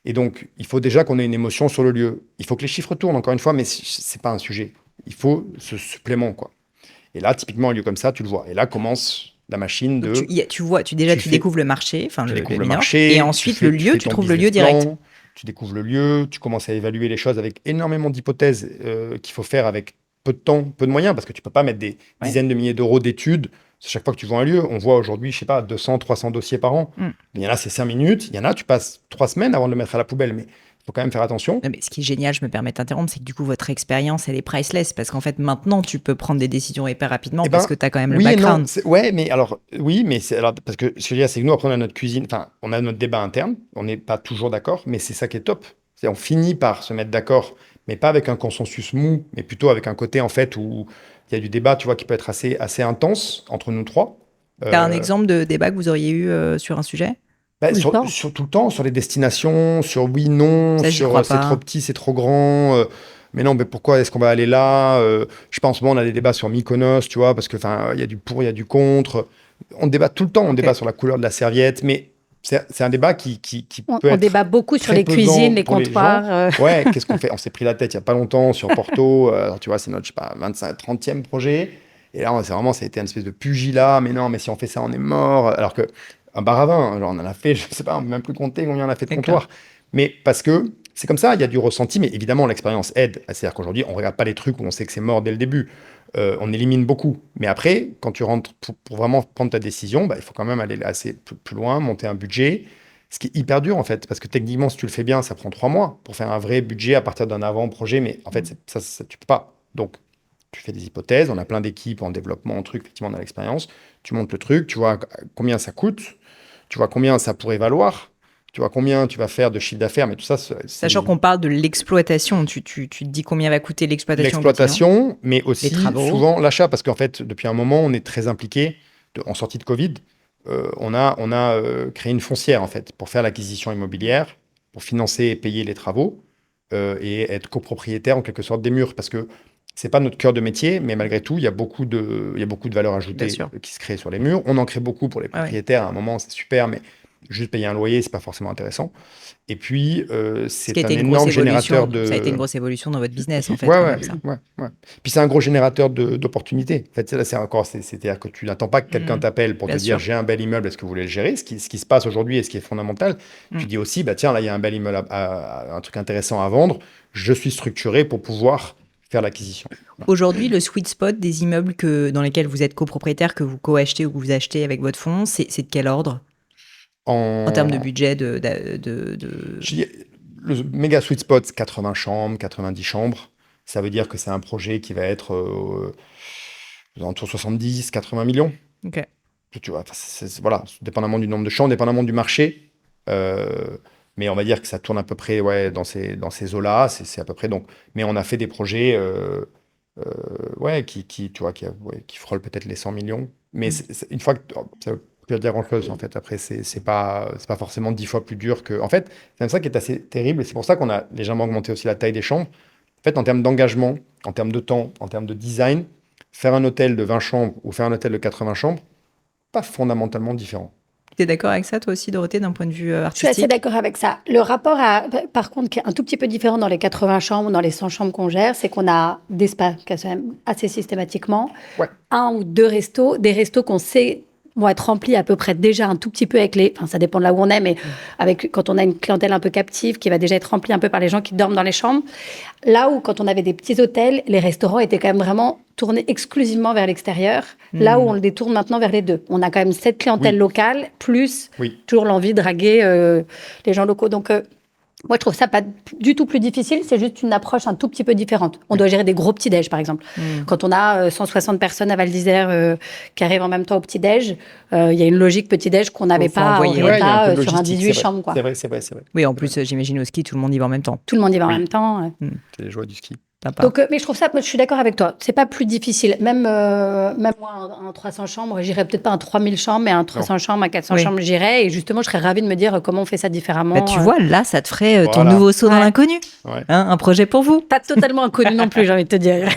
Et donc, il faut déjà qu'on ait une émotion sur le lieu. Il faut que les chiffres tournent, encore une fois, mais c'est pas un sujet. Il faut ce supplément, quoi. Et là, typiquement, un lieu comme ça, tu le vois. Et là commence la machine de... Tu découvres le marché, tu découvres le marché, et ensuite tu trouves le lieu direct. Tu découvres le lieu, tu commences à évaluer les choses avec énormément d'hypothèses qu'il faut faire avec peu de temps, peu de moyens, parce que tu peux pas mettre des dizaines de milliers d'euros d'études. Chaque fois que tu vends un lieu, on voit aujourd'hui, je sais pas, 200, 300 dossiers par an. Il y en a, c'est 5 minutes. Il y en a, tu passes 3 semaines avant de le mettre à la poubelle. Mais il faut quand même faire attention. Non, mais ce qui est génial, je me permets d'interrompre, c'est que du coup, votre expérience, elle est priceless. Parce qu'en fait, maintenant, tu peux prendre des décisions hyper rapidement parce que tu as quand même le background. Parce que ce que je veux dire, c'est que nous, après, on a notre cuisine, enfin, on a notre débat interne. On n'est pas toujours d'accord, mais c'est ça qui est top. On finit par se mettre d'accord, mais pas avec un consensus mou, mais plutôt avec un côté, en fait, où il y a du débat, tu vois, qui peut être assez intense entre nous trois. T'as un exemple de débat que vous auriez eu sur un sujet ? Sur tout le temps, sur les destinations, sur oui, non, ça, sur c'est trop petit, c'est trop grand, mais non, mais pourquoi est-ce qu'on va aller là Je pense, on a des débats sur Mykonos, tu vois, parce que il y a du pour, il y a du contre. On débat tout le temps, on débat sur la couleur de la serviette, mais c'est un débat qui peut être. On débat beaucoup sur les cuisines, les comptoirs. Ouais, qu'est-ce qu'on fait ? On s'est pris la tête il n'y a pas longtemps sur Porto. Alors, tu vois, c'est notre, 30e projet. Et là, ça a été une espèce de pugilat. Mais non, mais si on fait ça, on est mort. Alors que un bar à vin, genre, on en a fait, je sais pas, on peut même plus compter combien on a fait de comptoirs. Mais parce que c'est comme ça, il y a du ressenti. Mais évidemment, l'expérience aide. C'est-à-dire qu'aujourd'hui, on regarde pas les trucs où on sait que c'est mort dès le début. On élimine beaucoup. Mais après, quand tu rentres pour vraiment prendre ta décision, il faut quand même aller assez plus loin, monter un budget. Ce qui est hyper dur, en fait, parce que techniquement, si tu le fais bien, ça prend 3 mois pour faire un vrai budget à partir d'un avant-projet. Mais en fait, ça, tu peux pas. Donc, tu fais des hypothèses. On a plein d'équipes en développement, en truc. Effectivement, on a l'expérience. Tu montes le truc. Tu vois combien ça coûte. Tu vois combien ça pourrait valoir. Tu vois combien tu vas faire de chiffre d'affaires. Mais tout ça, sachant qu'on parle de l'exploitation. Tu te dis combien va coûter l'exploitation. L'exploitation, mais aussi souvent l'achat. Parce qu'en fait, depuis un moment, on est très impliqué en sortie de Covid. On a créé une foncière, en fait, pour faire l'acquisition immobilière, pour financer et payer les travaux et être copropriétaire, en quelque sorte, des murs. Parce que c'est pas notre cœur de métier, mais malgré tout, il y a beaucoup de valeur ajoutée qui se crée sur les murs. On en crée beaucoup pour les propriétaires. À un moment, c'est super, mais juste payer un loyer, c'est pas forcément intéressant. Et puis, c'est un énorme générateur de... Ça a été une grosse évolution dans votre business, en fait. Ouais. Puis c'est un gros générateur d'opportunités. En fait, là, c'est-à-dire que tu n'attends pas que quelqu'un t'appelle pour te dire j'ai un bel immeuble, est-ce que vous voulez le gérer ? Ce qui se passe aujourd'hui et ce qui est fondamental, tu dis aussi, tiens, là, il y a un bel immeuble, un truc intéressant à vendre. Je suis structuré pour pouvoir faire l'acquisition. Aujourd'hui, le sweet spot des immeubles dans lesquels vous êtes copropriétaire, que vous co-achetez ou que vous achetez avec votre fonds, c'est de quel ordre ? En termes de budget, le méga sweet spot, c'est 80 chambres, 90 chambres. Ça veut dire que c'est un projet qui va être entre 70, 80 millions. Ok. Tu vois, voilà, dépendamment du nombre de chambres, dépendamment du marché. Mais on va dire que ça tourne à peu près dans ces eaux-là. C'est à peu près donc. Mais on a fait des projets qui frôlent peut-être les 100 millions. Mais une fois que ça veut dire grand-chose, en fait. Après, c'est pas forcément 10 fois plus dur que... En fait, c'est ça qui est assez terrible. Et c'est pour ça qu'on a légèrement augmenté aussi la taille des chambres. En fait, en termes d'engagement, en termes de temps, en termes de design, faire un hôtel de 20 chambres ou faire un hôtel de 80 chambres, pas fondamentalement différent. Tu es d'accord avec ça, toi aussi, Dorothée, d'un point de vue artistique ? Je suis assez d'accord avec ça. Le rapport, par contre, qui est un tout petit peu différent dans les 80 chambres ou dans les 100 chambres qu'on gère, c'est qu'on a des spas quand même assez systématiquement. Ouais. 1 ou 2 restos, des restos qu'on sait vont être remplis à peu près déjà un tout petit peu avec les... Enfin, ça dépend de là où on est, mais quand on a une clientèle un peu captive, qui va déjà être remplie un peu par les gens qui dorment dans les chambres. Là où, quand on avait des petits hôtels, les restaurants étaient quand même vraiment tournés exclusivement vers l'extérieur. Là où on le détourne maintenant vers les deux. On a quand même cette clientèle locale, plus toujours l'envie de draguer les gens locaux. Donc, moi, je trouve ça pas du tout plus difficile, c'est juste une approche un tout petit peu différente. On doit gérer des gros petits-déj, par exemple. Quand on a 160 personnes à Val d'Isère qui arrivent en même temps au petit-déj, il y a une logique petit-déj qu'on n'avait pas sur un 18 chambres. Quoi. C'est vrai. Oui, en plus, j'imagine au ski, tout le monde y va en même temps. Tout le monde y va en même temps. C'est les joies du ski. Donc, mais je trouve ça, moi, je suis d'accord avec toi, c'est pas plus difficile. Même moi, un 300 chambres, j'irais peut-être pas un 3000 chambres, mais un 300 chambres, un 400 chambres, j'irais. Et justement, je serais ravie de me dire comment on fait ça différemment. Tu vois, là, ça te ferait ton nouveau saut dans l'inconnu. Ouais. Un projet pour vous. Pas totalement inconnu non plus, j'ai envie de te dire.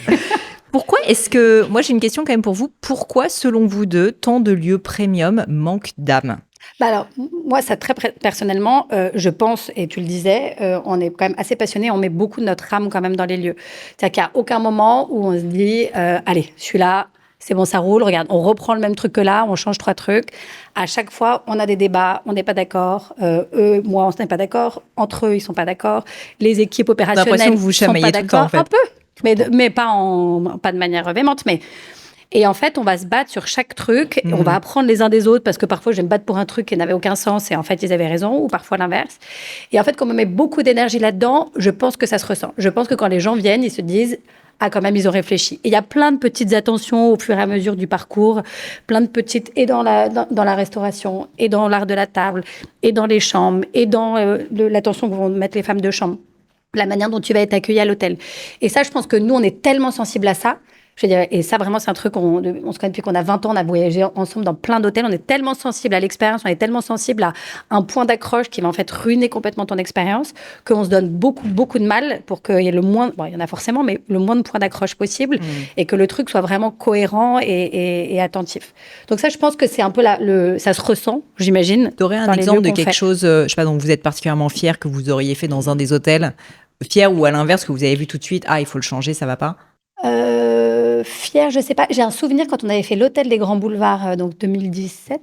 Pourquoi est-ce que, moi j'ai une question quand même pour vous, pourquoi selon vous deux, tant de lieux premium manquent d'âme? Bah alors, moi, ça personnellement, je pense, et tu le disais, on est quand même assez passionnés, on met beaucoup de notre âme quand même dans les lieux. C'est-à-dire qu'il n'y a aucun moment où on se dit, allez, celui-là, c'est bon, ça roule, regarde, on reprend le même truc que là, on change 3 trucs. À chaque fois, on a des débats, on n'est pas d'accord. Eux, moi, on n'est pas d'accord. Entre eux, ils ne sont pas d'accord. Les équipes opérationnelles que vous ne sont chamaillez pas tout le temps, d'accord. en fait. Un peu, mais pas de manière véhémente, mais... Et en fait, on va se battre sur chaque truc. On va apprendre les uns des autres parce que parfois, je vais me battre pour un truc qui n'avait aucun sens et en fait, ils avaient raison, ou parfois l'inverse. Et en fait, comme on met beaucoup d'énergie là-dedans, je pense que ça se ressent. Je pense que quand les gens viennent, ils se disent, ah, quand même, ils ont réfléchi. Et il y a plein de petites attentions au fur et à mesure du parcours, plein de petites, et dans la restauration, et dans l'art de la table, et dans les chambres, et dans l'attention que vont mettre les femmes de chambre, la manière dont tu vas être accueilli à l'hôtel. Et ça, je pense que nous, on est tellement sensibles à ça. Je veux dire, et ça, vraiment, c'est un truc, on se connaît depuis qu'on a 20 ans, on a voyagé ensemble dans plein d'hôtels, on est tellement sensible à l'expérience, on est tellement sensible à un point d'accroche qui va en fait ruiner complètement ton expérience, qu'on se donne beaucoup, beaucoup de mal pour qu'il y ait le moins, bon, il y en a forcément, mais le moins de points d'accroche possible, et que le truc soit vraiment cohérent et attentif. Donc ça, je pense que c'est un peu ça se ressent, j'imagine. Tu aurais un exemple de quelque chose, je sais pas, dont vous êtes particulièrement fier que vous auriez fait dans un des hôtels, fier ou à l'inverse que vous avez vu tout de suite, ah, il faut le changer, ça va pas? Fière, je sais pas. J'ai un souvenir quand on avait fait l'hôtel des Grands Boulevards, donc 2017.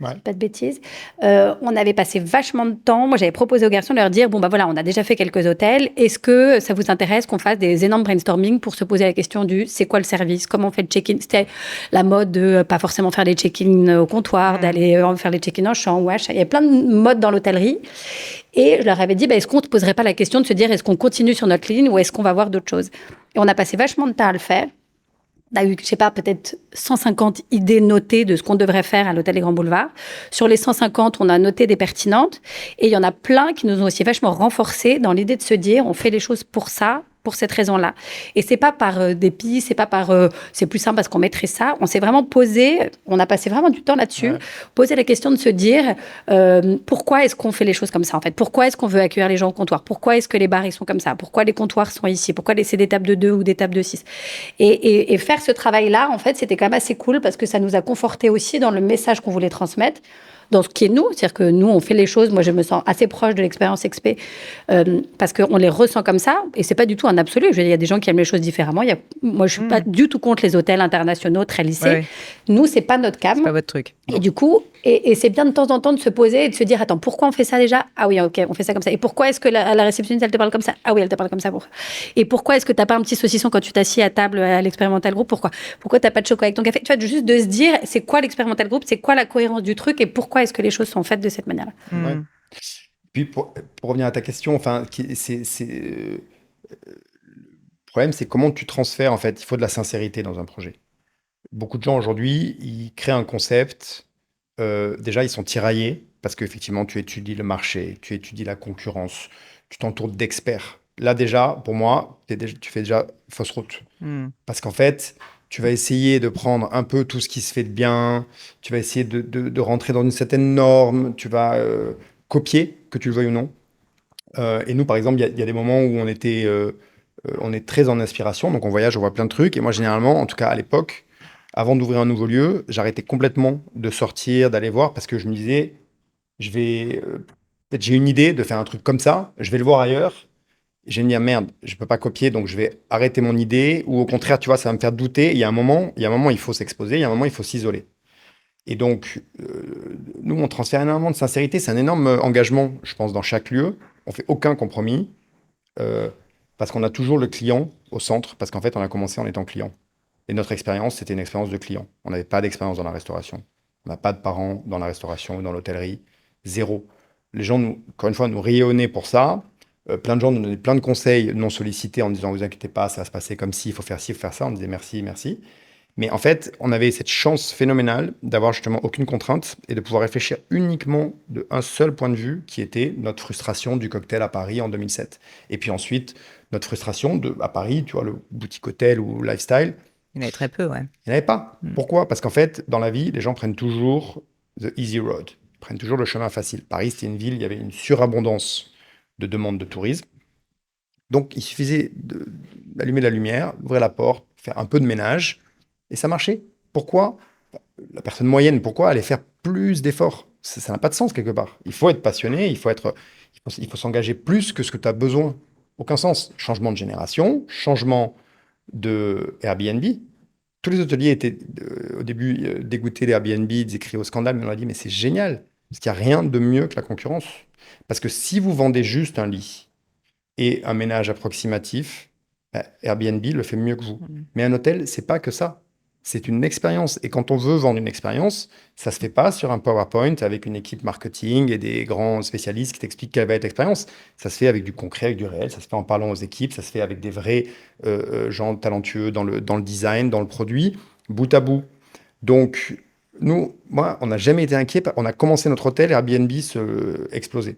Ouais. Pas de bêtises. On avait passé vachement de temps. Moi, j'avais proposé aux garçons de leur dire, bon, bah voilà, on a déjà fait quelques hôtels. Est-ce que ça vous intéresse qu'on fasse des énormes brainstorming pour se poser la question du c'est quoi le service? Comment on fait le check-in? C'était la mode de pas forcément faire les check-in au comptoir, d'aller faire les check-in en chambre ou achat. Il y a plein de modes dans l'hôtellerie. Et je leur avais dit, bah, est-ce qu'on ne te poserait pas la question de se dire, est-ce qu'on continue sur notre ligne ou est-ce qu'on va voir d'autres choses? Et on a passé vachement de temps à le faire. On a eu, je sais pas, peut-être 150 idées notées de ce qu'on devrait faire à l'Hôtel des Grands Boulevards. Sur les 150, on a noté des pertinentes. Et il y en a plein qui nous ont aussi vachement renforcés dans l'idée de se dire, on fait les choses pour ça, pour cette raison-là. Et c'est pas par dépit, c'est pas par c'est plus simple parce qu'on mettrait ça. On s'est vraiment posé, on a passé vraiment du temps là-dessus, poser la question de se dire pourquoi est-ce qu'on fait les choses comme ça en fait? Pourquoi est-ce qu'on veut accueillir les gens au comptoir? Pourquoi est-ce que les bars ils sont comme ça? Pourquoi les comptoirs sont ici? Pourquoi c'est des tables de 2 ou des tables de 6? Et faire ce travail-là, en fait, c'était quand même assez cool parce que ça nous a conforté aussi dans le message qu'on voulait transmettre, dans ce qui est nous. C'est-à-dire que nous, on fait les choses. Moi, je me sens assez proche de l'expérience XP parce qu'on les ressent comme ça. Et c'est pas du tout un absolu. Je veux dire, il y a des gens qui aiment les choses différemment. Moi, je suis pas du tout contre les hôtels internationaux très lissés. Ouais. Nous, c'est pas notre cam. C'est pas votre truc. Et du coup, et c'est bien de temps en temps de se poser et de se dire, attends, pourquoi on fait ça déjà? Ah oui, ok, on fait ça comme ça. Et pourquoi est-ce que la réceptionniste, elle te parle comme ça? Ah oui, elle te parle comme ça. Pourquoi? Et pourquoi est-ce que t'as pas un petit saucisson quand tu t'assieds à table à l'expérimental group? Pourquoi? Pourquoi t'as pas de chocolat avec ton café? Tu vois, juste de se dire, c'est quoi l'expérimental group? C'est quoi la cohérence du truc? Et pourquoi est-ce que les choses sont faites de cette manière-là? Ouais. Puis pour revenir à ta question, enfin, le problème, c'est comment tu transfères, en fait. Il faut de la sincérité dans un projet. Beaucoup de gens aujourd'hui, ils créent un concept. Déjà, ils sont tiraillés parce qu'effectivement, tu étudies le marché, tu étudies la concurrence, tu t'entoures d'experts. Là, déjà, pour moi, tu fais déjà fausse route. Parce qu'en fait, tu vas essayer de prendre un peu tout ce qui se fait de bien, tu vas essayer de rentrer dans une certaine norme, tu vas copier, que tu le veuilles ou non. Et nous, par exemple, il y a des moments où on est très en inspiration, donc on voyage, on voit plein de trucs. Et moi, généralement, en tout cas à l'époque, avant d'ouvrir un nouveau lieu, j'arrêtais complètement de sortir, d'aller voir, parce que je me disais, peut-être j'ai une idée de faire un truc comme ça, je vais le voir ailleurs. Je vais me dire, merde, je peux pas copier, donc je vais arrêter mon idée, ou au contraire, tu vois, ça va me faire douter. Il y a un moment, il faut s'exposer, il y a un moment, il faut s'isoler. Et donc, nous, on transfère énormément de sincérité. C'est un énorme engagement, je pense, dans chaque lieu. On fait aucun compromis, euh, parce qu'on a toujours le client au centre, parce qu'en fait, on a commencé en étant client. Et notre expérience, c'était une expérience de client. On n'avait pas d'expérience dans la restauration. On n'a pas de parents dans la restauration ou dans l'hôtellerie. Zéro. Les gens, encore une fois, nous rayonnaient pour ça. Plein de gens nous donnaient plein de conseils non sollicités en disant, vous inquiétez pas, ça va se passer comme ci, il faut faire ci, il faut faire ça. On disait merci, merci. Mais en fait, on avait cette chance phénoménale d'avoir justement aucune contrainte et de pouvoir réfléchir uniquement d'un seul point de vue qui était notre frustration du cocktail à Paris en 2007. Et puis ensuite, notre frustration à Paris, tu vois, le boutique hôtel ou lifestyle. Il y en avait très peu, ouais. Il n'y en avait pas. Pourquoi? Parce qu'en fait, dans la vie, les gens prennent toujours the easy road. Ils prennent toujours le chemin facile. Paris, c'était une ville, il y avait une surabondance de demandes de tourisme. Donc, il suffisait d'allumer la lumière, d'ouvrir la porte, faire un peu de ménage. Et ça marchait. Pourquoi? La personne moyenne, pourquoi aller faire plus d'efforts? Ça n'a pas de sens quelque part. Il faut être passionné, il faut s'engager plus que ce que tu as besoin. Aucun sens. Changement de génération, changement de Airbnb. Tous les hôteliers étaient au début dégoûtés d'Airbnb, ils écrivaient au scandale, mais on a dit, mais c'est génial, parce qu'il n'y a rien de mieux que la concurrence. Parce que si vous vendez juste un lit et un ménage approximatif, Airbnb le fait mieux que vous. Mais un hôtel, c'est pas que ça. C'est une expérience. Et quand on veut vendre une expérience, ça se fait pas sur un PowerPoint avec une équipe marketing et des grands spécialistes qui t'expliquent quelle va être l'expérience. Ça se fait avec du concret, avec du réel. Ça se fait en parlant aux équipes. Ça se fait avec des vrais gens talentueux dans le design, dans le produit, bout à bout. Donc, moi, on n'a jamais été inquiets. On a commencé notre hôtel, Airbnb se explosait.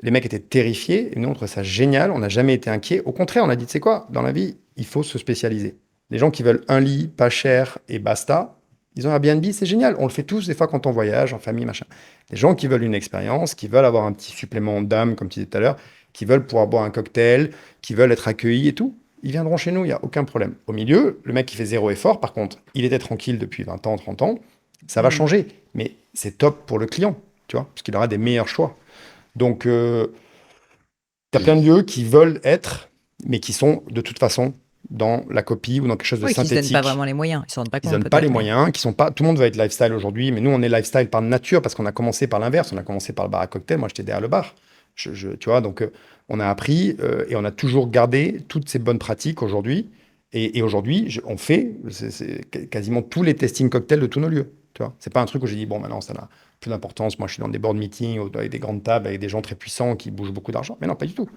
Les mecs étaient terrifiés. Et nous, on trouvait ça génial. On n'a jamais été inquiets. Au contraire, on a dit, tu sais quoi, dans la vie, il faut se spécialiser. Les gens qui veulent un lit, pas cher et basta, ils ont Airbnb, c'est génial. On le fait tous des fois quand on voyage, en famille, machin. Les gens qui veulent une expérience, qui veulent avoir un petit supplément d'âme, comme tu disais tout à l'heure, qui veulent pouvoir boire un cocktail, qui veulent être accueillis et tout, ils viendront chez nous, il n'y a aucun problème. Au milieu, le mec qui fait zéro effort, par contre, il était tranquille depuis 20 ans, 30 ans, ça va changer. Mais c'est top pour le client, tu vois, parce qu'il aura des meilleurs choix. Donc, il y a plein de lieux qui veulent être, mais qui sont de toute façon dans la copie ou dans quelque chose de synthétique. Qui ne se donnent pas vraiment les moyens. Ils ne donnent pas les moyens, qui sont pas. Tout le monde va être lifestyle aujourd'hui, mais nous, on est lifestyle par nature parce qu'on a commencé par l'inverse. On a commencé par le bar à cocktail. Moi, j'étais derrière le bar. Tu vois, donc on a appris et on a toujours gardé toutes ces bonnes pratiques aujourd'hui. Et aujourd'hui, on fait quasiment tous les testing cocktails de tous nos lieux. Tu vois, c'est pas un truc où j'ai dit bon, maintenant ça n'a plus d'importance. Moi, je suis dans des board meetings avec des grandes tables, avec des gens très puissants qui bougent beaucoup d'argent. Mais non, pas du tout.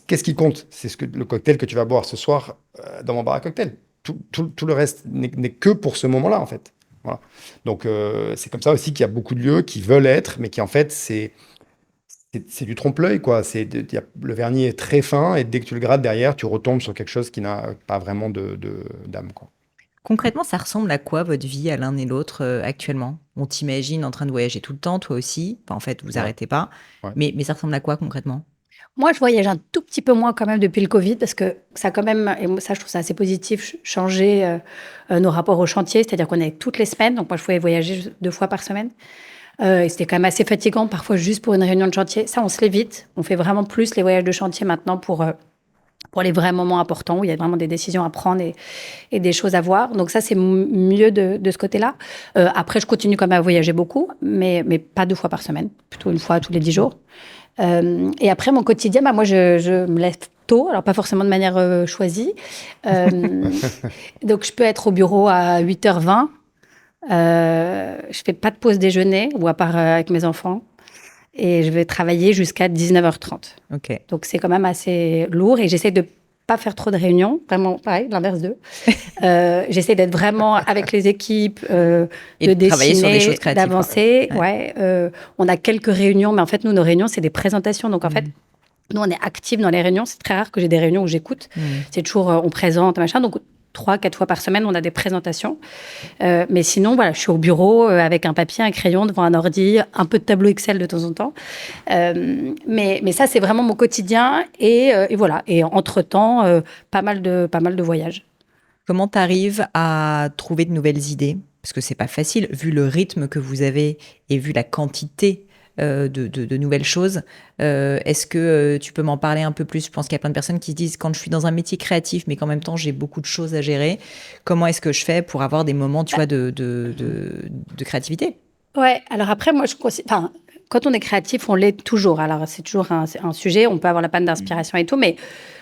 Qu'est-ce qui compte? C'est le cocktail que tu vas boire ce soir dans mon bar à cocktail. Tout le reste n'est que pour ce moment-là, en fait. Voilà. Donc, c'est comme ça aussi qu'il y a beaucoup de lieux qui veulent être, mais qui, en fait, c'est du trompe-l'œil, quoi. Le vernis est très fin, et dès que tu le grattes derrière, tu retombes sur quelque chose qui n'a pas vraiment d'âme, quoi. Concrètement, ça ressemble à quoi votre vie à l'un et l'autre actuellement? On t'imagine en train de voyager tout le temps, toi aussi. Enfin, en fait, vous arrêtez pas. Ouais. Mais ça ressemble à quoi concrètement? Moi, je voyage un tout petit peu moins quand même depuis le Covid parce que ça a quand même, et ça je trouve ça assez positif, changé nos rapports au chantier, c'est-à-dire qu'on est toutes les semaines, donc moi je pouvais voyager 2 fois par semaine. Et c'était quand même assez fatigant, parfois juste pour une réunion de chantier. Ça, on se l'évite. On fait vraiment plus les voyages de chantier maintenant pour les vrais moments importants où il y a vraiment des décisions à prendre et des choses à voir. Donc ça, c'est mieux de ce côté-là. Après, je continue quand même à voyager beaucoup, mais pas 2 fois par semaine, plutôt 1 fois tous les 10 jours. Et après, mon quotidien, moi, je me lève tôt, alors pas forcément de manière choisie. Donc, je peux être au bureau à 8h20. Je fais pas de pause déjeuner, ou à part avec mes enfants. Et je vais travailler jusqu'à 19h30. Ok. Donc, c'est quand même assez lourd. Et j'essaie de pas faire trop de réunions. Vraiment, pareil, l'inverse d'eux. J'essaie d'être vraiment avec les équipes, Et de de travailler sur des choses dessiner, créatives. d'avancer. Ouais. On a quelques réunions, mais en fait, nous, nos réunions, c'est des présentations. Donc, en fait, nous, on est actifs dans les réunions. C'est très rare que j'ai des réunions où j'écoute. C'est toujours, on présente, machin. Donc, 3-4 fois par semaine, on a des présentations. Mais sinon, voilà, je suis au bureau avec un papier, un crayon, devant un ordi, un peu de tableau Excel de temps en temps. Mais ça, c'est vraiment mon quotidien. Et voilà. Et entre-temps, pas mal de voyages. Comment tu arrives à trouver de nouvelles idées? Parce que c'est pas facile, vu le rythme que vous avez et vu la quantité de nouvelles choses. Est-ce que tu peux m'en parler un peu plus? Je pense qu'il y a plein de personnes qui se disent, quand je suis dans un métier créatif, mais qu'en même temps, j'ai beaucoup de choses à gérer, comment est-ce que je fais pour avoir des moments, tu vois, de créativité? Ouais, alors après, moi, quand on est créatif, on l'est toujours. Alors, c'est toujours un sujet, on peut avoir la panne d'inspiration et tout, mais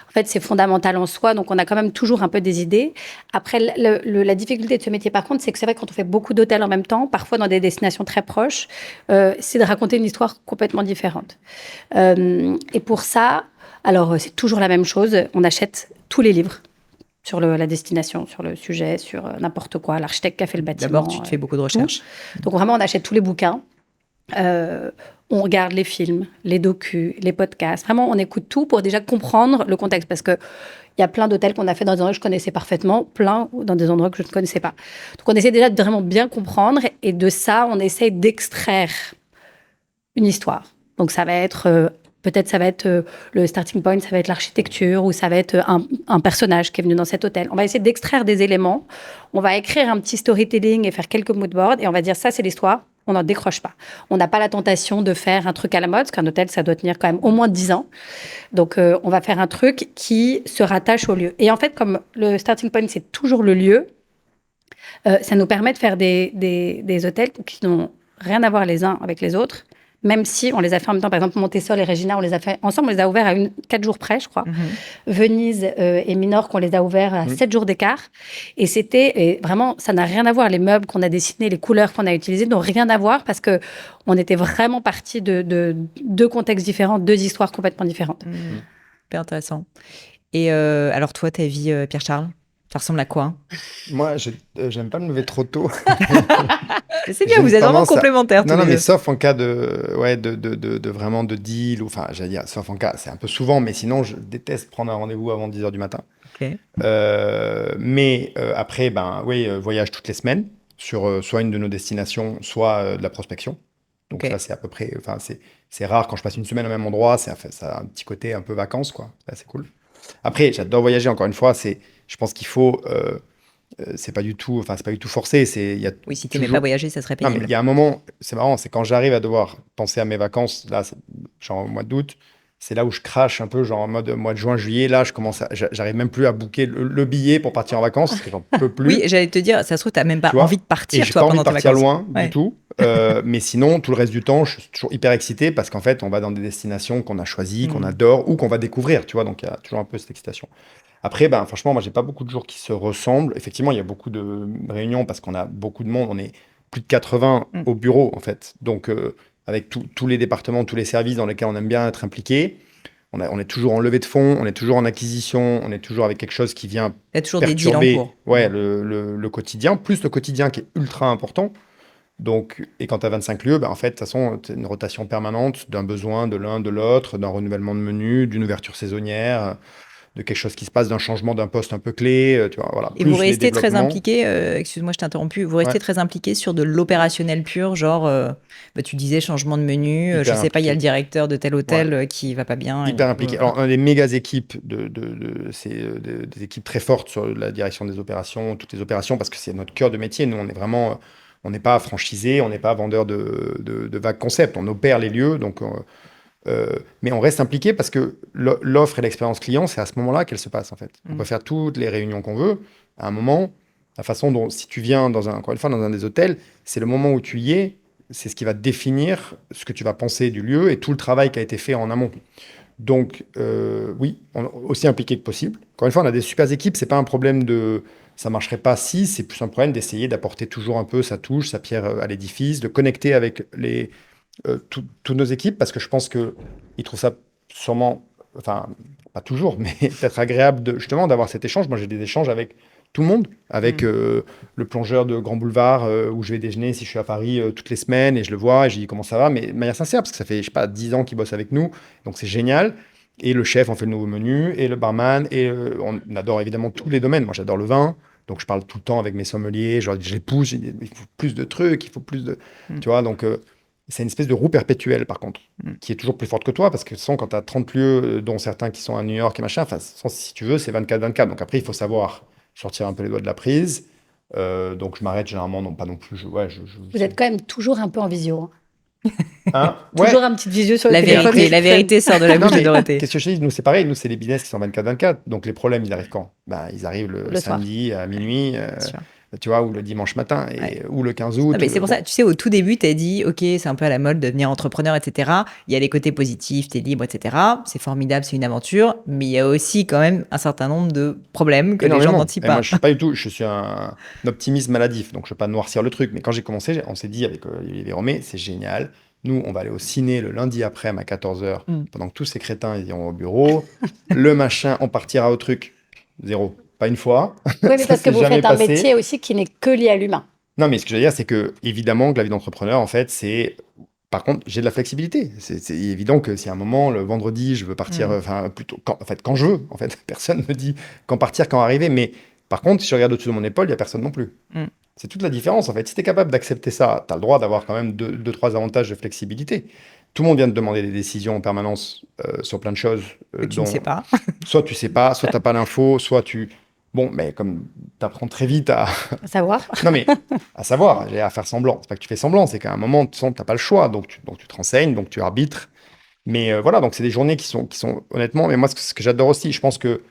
en fait, c'est fondamental en soi, donc on a quand même toujours un peu des idées. Après, la difficulté de ce métier, par contre, c'est que c'est vrai que quand on fait beaucoup d'hôtels en même temps, parfois dans des destinations très proches, c'est de raconter une histoire complètement différente. Et pour ça, alors, c'est toujours la même chose, on achète tous les livres sur la destination, sur le sujet, sur n'importe quoi, l'architecte qui a fait le bâtiment. D'abord, tu te fais beaucoup de recherches. Donc vraiment, on achète tous les bouquins. On regarde les films, les docus, les podcasts. Vraiment, on écoute tout pour déjà comprendre le contexte. Parce qu'il y a plein d'hôtels qu'on a fait dans des endroits que je connaissais parfaitement, plein dans des endroits que je ne connaissais pas. Donc, on essaie déjà de vraiment bien comprendre. Et de ça, on essaie d'extraire une histoire. Donc, ça va être Peut-être ça va être le starting point, ça va être l'architecture ou ça va être un personnage qui est venu dans cet hôtel. On va essayer d'extraire des éléments. On va écrire un petit storytelling et faire quelques mood boards et on va dire ça, c'est l'histoire. On n'en décroche pas. On n'a pas la tentation de faire un truc à la mode, parce qu'un hôtel, ça doit tenir quand même au moins 10 ans. Donc, on va faire un truc qui se rattache au lieu. Et en fait, comme le starting point, c'est toujours le lieu, ça nous permet de faire des hôtels qui n'ont rien à voir les uns avec les autres, même si on les a fait en même temps. Par exemple, Montessol et Regina, on les a fait ensemble, on les a ouverts à 4 jours près, je crois. Venise et Minorque, on les a ouverts à 7 jours d'écart. Et vraiment, ça n'a rien à voir. Les meubles qu'on a dessinés, les couleurs qu'on a utilisées n'ont rien à voir parce qu'on était vraiment partis de deux contextes différents, deux histoires complètement différentes. Super intéressant. Et alors toi, ta vie, Pierre-Charles, ça ressemble à quoi? Moi, j'aime pas me lever trop tôt. C'est bien, vous êtes vraiment complémentaires. Non, mais sauf en cas de vraiment de deal, ou enfin, j'allais dire, sauf en cas, c'est un peu souvent, mais sinon, je déteste prendre un rendez-vous avant 10h du matin. Okay. Mais après, voyage toutes les semaines sur soit une de nos destinations, soit de la prospection. Donc ça, c'est à peu près, enfin, c'est rare quand je passe une semaine au même endroit, ça a un petit côté un peu vacances, quoi. C'est cool. Après, j'adore voyager, encore une fois, je pense qu'il faut... c'est pas du tout forcé. Oui, si tu n'aimais pas voyager, ça serait pénible. Non, mais il y a un moment, c'est marrant, c'est quand j'arrive à devoir penser à mes vacances, là, genre au mois d'août, c'est là où je crache un peu, genre en mode mois de juin, juillet. Là, j'arrive même plus à booker le billet pour partir en vacances, parce que j'en peux plus. Oui, j'allais te dire, ça se trouve, tu n'as même pas envie de partir, toi, pendant tes vacances. J'ai pas envie de partir loin du tout. Mais sinon, tout le reste du temps, je suis toujours hyper excité parce qu'en fait, on va dans des destinations qu'on a choisies, qu'on adore ou qu'on va découvrir, tu vois. Donc, il y a toujours un peu cette excitation. Après, franchement, moi, j'ai pas beaucoup de jours qui se ressemblent. Effectivement, il y a beaucoup de réunions parce qu'on a beaucoup de monde. On est plus de 80 au bureau, en fait. Donc, avec tous les départements, tous les services dans lesquels on aime bien être impliqué. On est toujours en levée de fonds, on est toujours en acquisition, on est toujours avec quelque chose qui vient il y a toujours perturber des deals en cours. Le quotidien, plus le quotidien qui est ultra important. Donc, et quand tu as 25 lieux, en fait, de toute façon, tu as une rotation permanente d'un besoin de l'un, de l'autre, d'un renouvellement de menu, d'une ouverture saisonnière, de quelque chose qui se passe, d'un changement d'un poste un peu clé, tu vois, voilà. Et vous restez très impliqué, excuse-moi, je t'ai interrompu, vous restez très impliqué sur de l'opérationnel pur, genre, tu disais changement de menu, je sais pas, il y a le directeur de tel hôtel qui va pas bien. Hyper impliqué. Alors, on a des méga équipes, des équipes très fortes sur la direction des opérations, toutes les opérations, parce que c'est notre cœur de métier. Nous, on est vraiment, on n'est pas franchisé, on n'est pas vendeur de vagues concepts, on opère les lieux, donc... mais on reste impliqué parce que l'offre et l'expérience client, c'est à ce moment-là qu'elle se passe en fait. On peut faire toutes les réunions qu'on veut. À un moment, la façon dont, si tu viens encore une fois, dans un des hôtels, c'est le moment où tu y es, c'est ce qui va définir ce que tu vas penser du lieu et tout le travail qui a été fait en amont. Donc, oui, on est aussi impliqué que possible. Encore une fois, on a des super équipes, c'est pas un problème de... Ça marcherait pas si, c'est plus un problème d'essayer d'apporter toujours un peu sa touche, sa pierre à l'édifice, de connecter avec toutes nos équipes, parce que je pense qu'ils trouvent ça sûrement, enfin, pas toujours, mais peut-être agréable justement d'avoir cet échange. Moi, j'ai des échanges avec tout le monde, avec le plongeur de Grand Boulevard, où je vais déjeuner si je suis à Paris toutes les semaines, et je le vois, et je dis comment ça va, mais de manière sincère, parce que ça fait, je sais pas, 10 ans qu'il bosse avec nous, donc c'est génial. Et le chef, on fait le nouveau menu, et le barman, et on adore évidemment tous les domaines. Moi, j'adore le vin. Donc, je parle tout le temps avec mes sommeliers, je les pousse, il faut plus de trucs, il faut plus de... Tu vois, donc... c'est une espèce de roue perpétuelle, par contre, qui est toujours plus forte que toi, parce que quand tu as 30 lieux, dont certains qui sont à New York et machin, si tu veux, c'est 24-24. Donc après, il faut savoir sortir un peu les doigts de la prise. Donc je m'arrête généralement, non pas non plus. Vous êtes quand même toujours un peu en visio. Hein toujours un petit visio sur le téléphone. La vérité sort de la bouche de Dorothée. Qu'est-ce que je te dis? Nous, c'est pareil. Nous, c'est les business qui sont 24-24. Donc les problèmes, ils arrivent quand? Ils arrivent le samedi soir. À minuit. Tu vois, ou le dimanche matin, ou le 15 août. Non, mais c'est pour ça, tu sais, au tout début, tu as dit, OK, c'est un peu à la mode de devenir entrepreneur, etc. Il y a les côtés positifs, tu es libre, etc. C'est formidable, c'est une aventure, mais il y a aussi quand même un certain nombre de problèmes que les gens n'anticipent pas. Moi, je suis pas du tout, je suis un optimiste maladif, donc je ne veux pas noircir le truc. Mais quand j'ai commencé, on s'est dit avec Olivier Romé, c'est génial. Nous, on va aller au ciné le lundi après-midi à 14h, pendant que tous ces crétins ils iront au bureau. Le machin, on partira au truc, zéro. Pas une fois. Oui, mais parce que vous faites un métier aussi qui n'est que lié à l'humain. Non, mais ce que je veux dire, c'est que, évidemment, que la vie d'entrepreneur, en fait, c'est... Par contre, j'ai de la flexibilité. C'est évident que si à un moment, le vendredi, je veux partir, plutôt, quand je veux, en fait, personne me dit quand partir, quand arriver. Mais par contre, si je regarde au-dessus de mon épaule, il n'y a personne non plus. C'est toute la différence, en fait. Si tu es capable d'accepter ça, tu as le droit d'avoir quand même 2-3 avantages de flexibilité. tout le monde vient te demander des décisions en permanence sur plein de choses. Que tu ne sais pas. Soit tu sais pas, soit tu n'as pas l'info, soit tu... Bon, mais comme tu apprends très vite à... Savoir. Non, mais à savoir, à faire semblant. C'est pas que tu fais semblant, c'est qu'à un moment, tu sens que tu n'as pas le choix. Donc tu te renseignes, donc tu arbitres. Mais voilà, donc c'est des journées qui sont honnêtement... Mais moi, ce que j'adore aussi, je pense que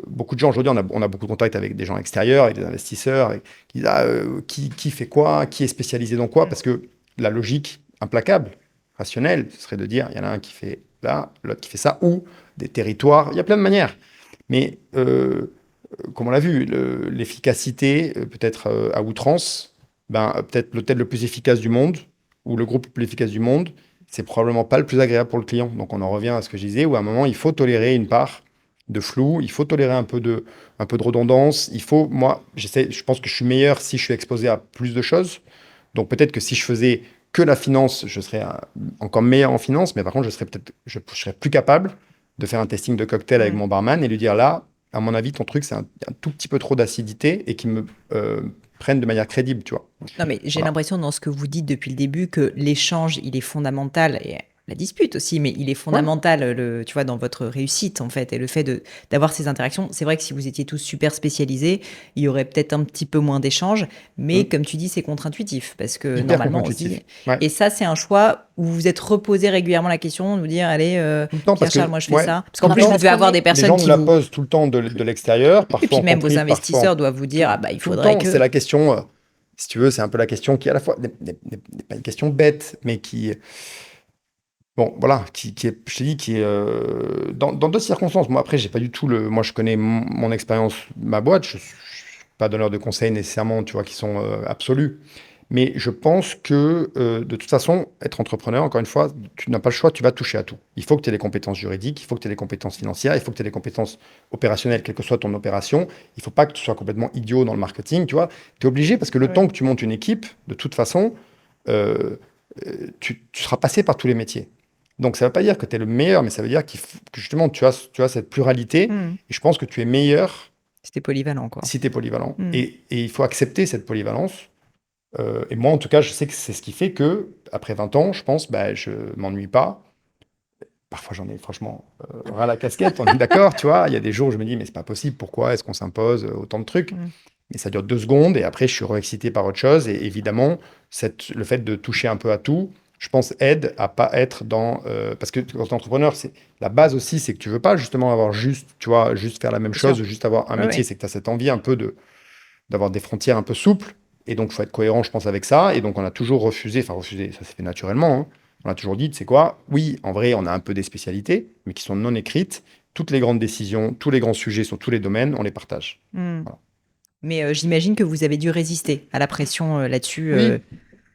beaucoup de gens aujourd'hui, on a beaucoup de contacts avec des gens extérieurs, avec des investisseurs, qui disent qui fait quoi, qui est spécialisé dans quoi, parce que la logique implacable, rationnelle, ce serait de dire il y en a un qui fait là, l'autre qui fait ça, ou des territoires, il y a plein de manières. Mais comme on l'a vu, l'efficacité, peut-être à outrance, peut-être l'hôtel le plus efficace du monde, ou le groupe le plus efficace du monde, c'est probablement pas le plus agréable pour le client. Donc on en revient à ce que je disais, où à un moment, il faut tolérer une part de flou, il faut tolérer un peu de redondance. Je pense que je suis meilleur si je suis exposé à plus de choses. Donc peut-être que si je faisais que la finance, je serais encore meilleur en finance, mais par contre, je serais plus capable de faire un testing de cocktail avec mon barman et lui dire là, à mon avis, ton truc, c'est un tout petit peu trop d'acidité et qui me prenne de manière crédible, tu vois. Non, mais j'ai l'impression dans ce que vous dites depuis le début que l'échange, il est fondamental. Et la dispute aussi, mais il est fondamental, tu vois, dans votre réussite, en fait, et le fait d'avoir ces interactions. C'est vrai que si vous étiez tous super spécialisés, il y aurait peut-être un petit peu moins d'échanges, mais comme tu dis, c'est contre-intuitif, parce que Hyper normalement, on se dit... Ouais. Et ça, c'est un choix où vous vous êtes reposé régulièrement la question, de vous dire, allez, Pierre-Charles, moi, je fais ça. Parce qu'en plus, vous devez avoir des personnes qui... Les gens nous la posent tout le temps de l'extérieur. Et puis même vos investisseurs doivent vous dire, il faudrait que... C'est la question, si tu veux, c'est un peu la question qui, à la fois, n'est pas une question bête, mais qui... Bon, voilà, qui est, je te dis, qui est dans d'autres circonstances. Moi, après, j'ai pas du tout moi, je connais mon expérience, ma boîte. Je suis pas donneur de conseils nécessairement, tu vois, qui sont absolus. Mais je pense que, de toute façon, être entrepreneur, encore une fois, tu n'as pas le choix, tu vas toucher à tout. Il faut que tu aies des compétences juridiques, il faut que tu aies des compétences financières, il faut que tu aies des compétences opérationnelles, quelle que soit ton opération. Il faut pas que tu sois complètement idiot dans le marketing, tu vois. Tu es obligé, parce que le temps que tu montes une équipe, de toute façon, tu seras passé par tous les métiers. Donc, ça ne veut pas dire que tu es le meilleur, mais ça veut dire que justement, tu as cette pluralité. Et je pense que tu es meilleur si tu es polyvalent, quoi. Si tu es polyvalent. Et il faut accepter cette polyvalence. Et moi, en tout cas, je sais que c'est ce qui fait que, après 20 ans, je pense, je ne m'ennuie pas. Parfois, j'en ai franchement ras la casquette, on est d'accord, tu vois. Il y a des jours où je me dis, mais c'est pas possible, pourquoi est-ce qu'on s'impose autant de trucs Mais ça dure 2 secondes et après, je suis re-excité par autre chose. Et évidemment, le fait de toucher un peu à tout, je pense, aide à pas être dans... parce que quand tu es entrepreneur, la base aussi, c'est que tu veux pas justement avoir juste faire la même chose, juste avoir un métier. C'est que tu as cette envie un peu d'avoir des frontières un peu souples. Et donc, il faut être cohérent, je pense, avec ça. Et donc, on a toujours refusé, ça s'est fait naturellement. Hein. On a toujours dit, tu sais quoi, oui, en vrai, on a un peu des spécialités, mais qui sont non écrites. Toutes les grandes décisions, tous les grands sujets sur tous les domaines, on les partage. Voilà. Mais j'imagine que vous avez dû résister à la pression là-dessus,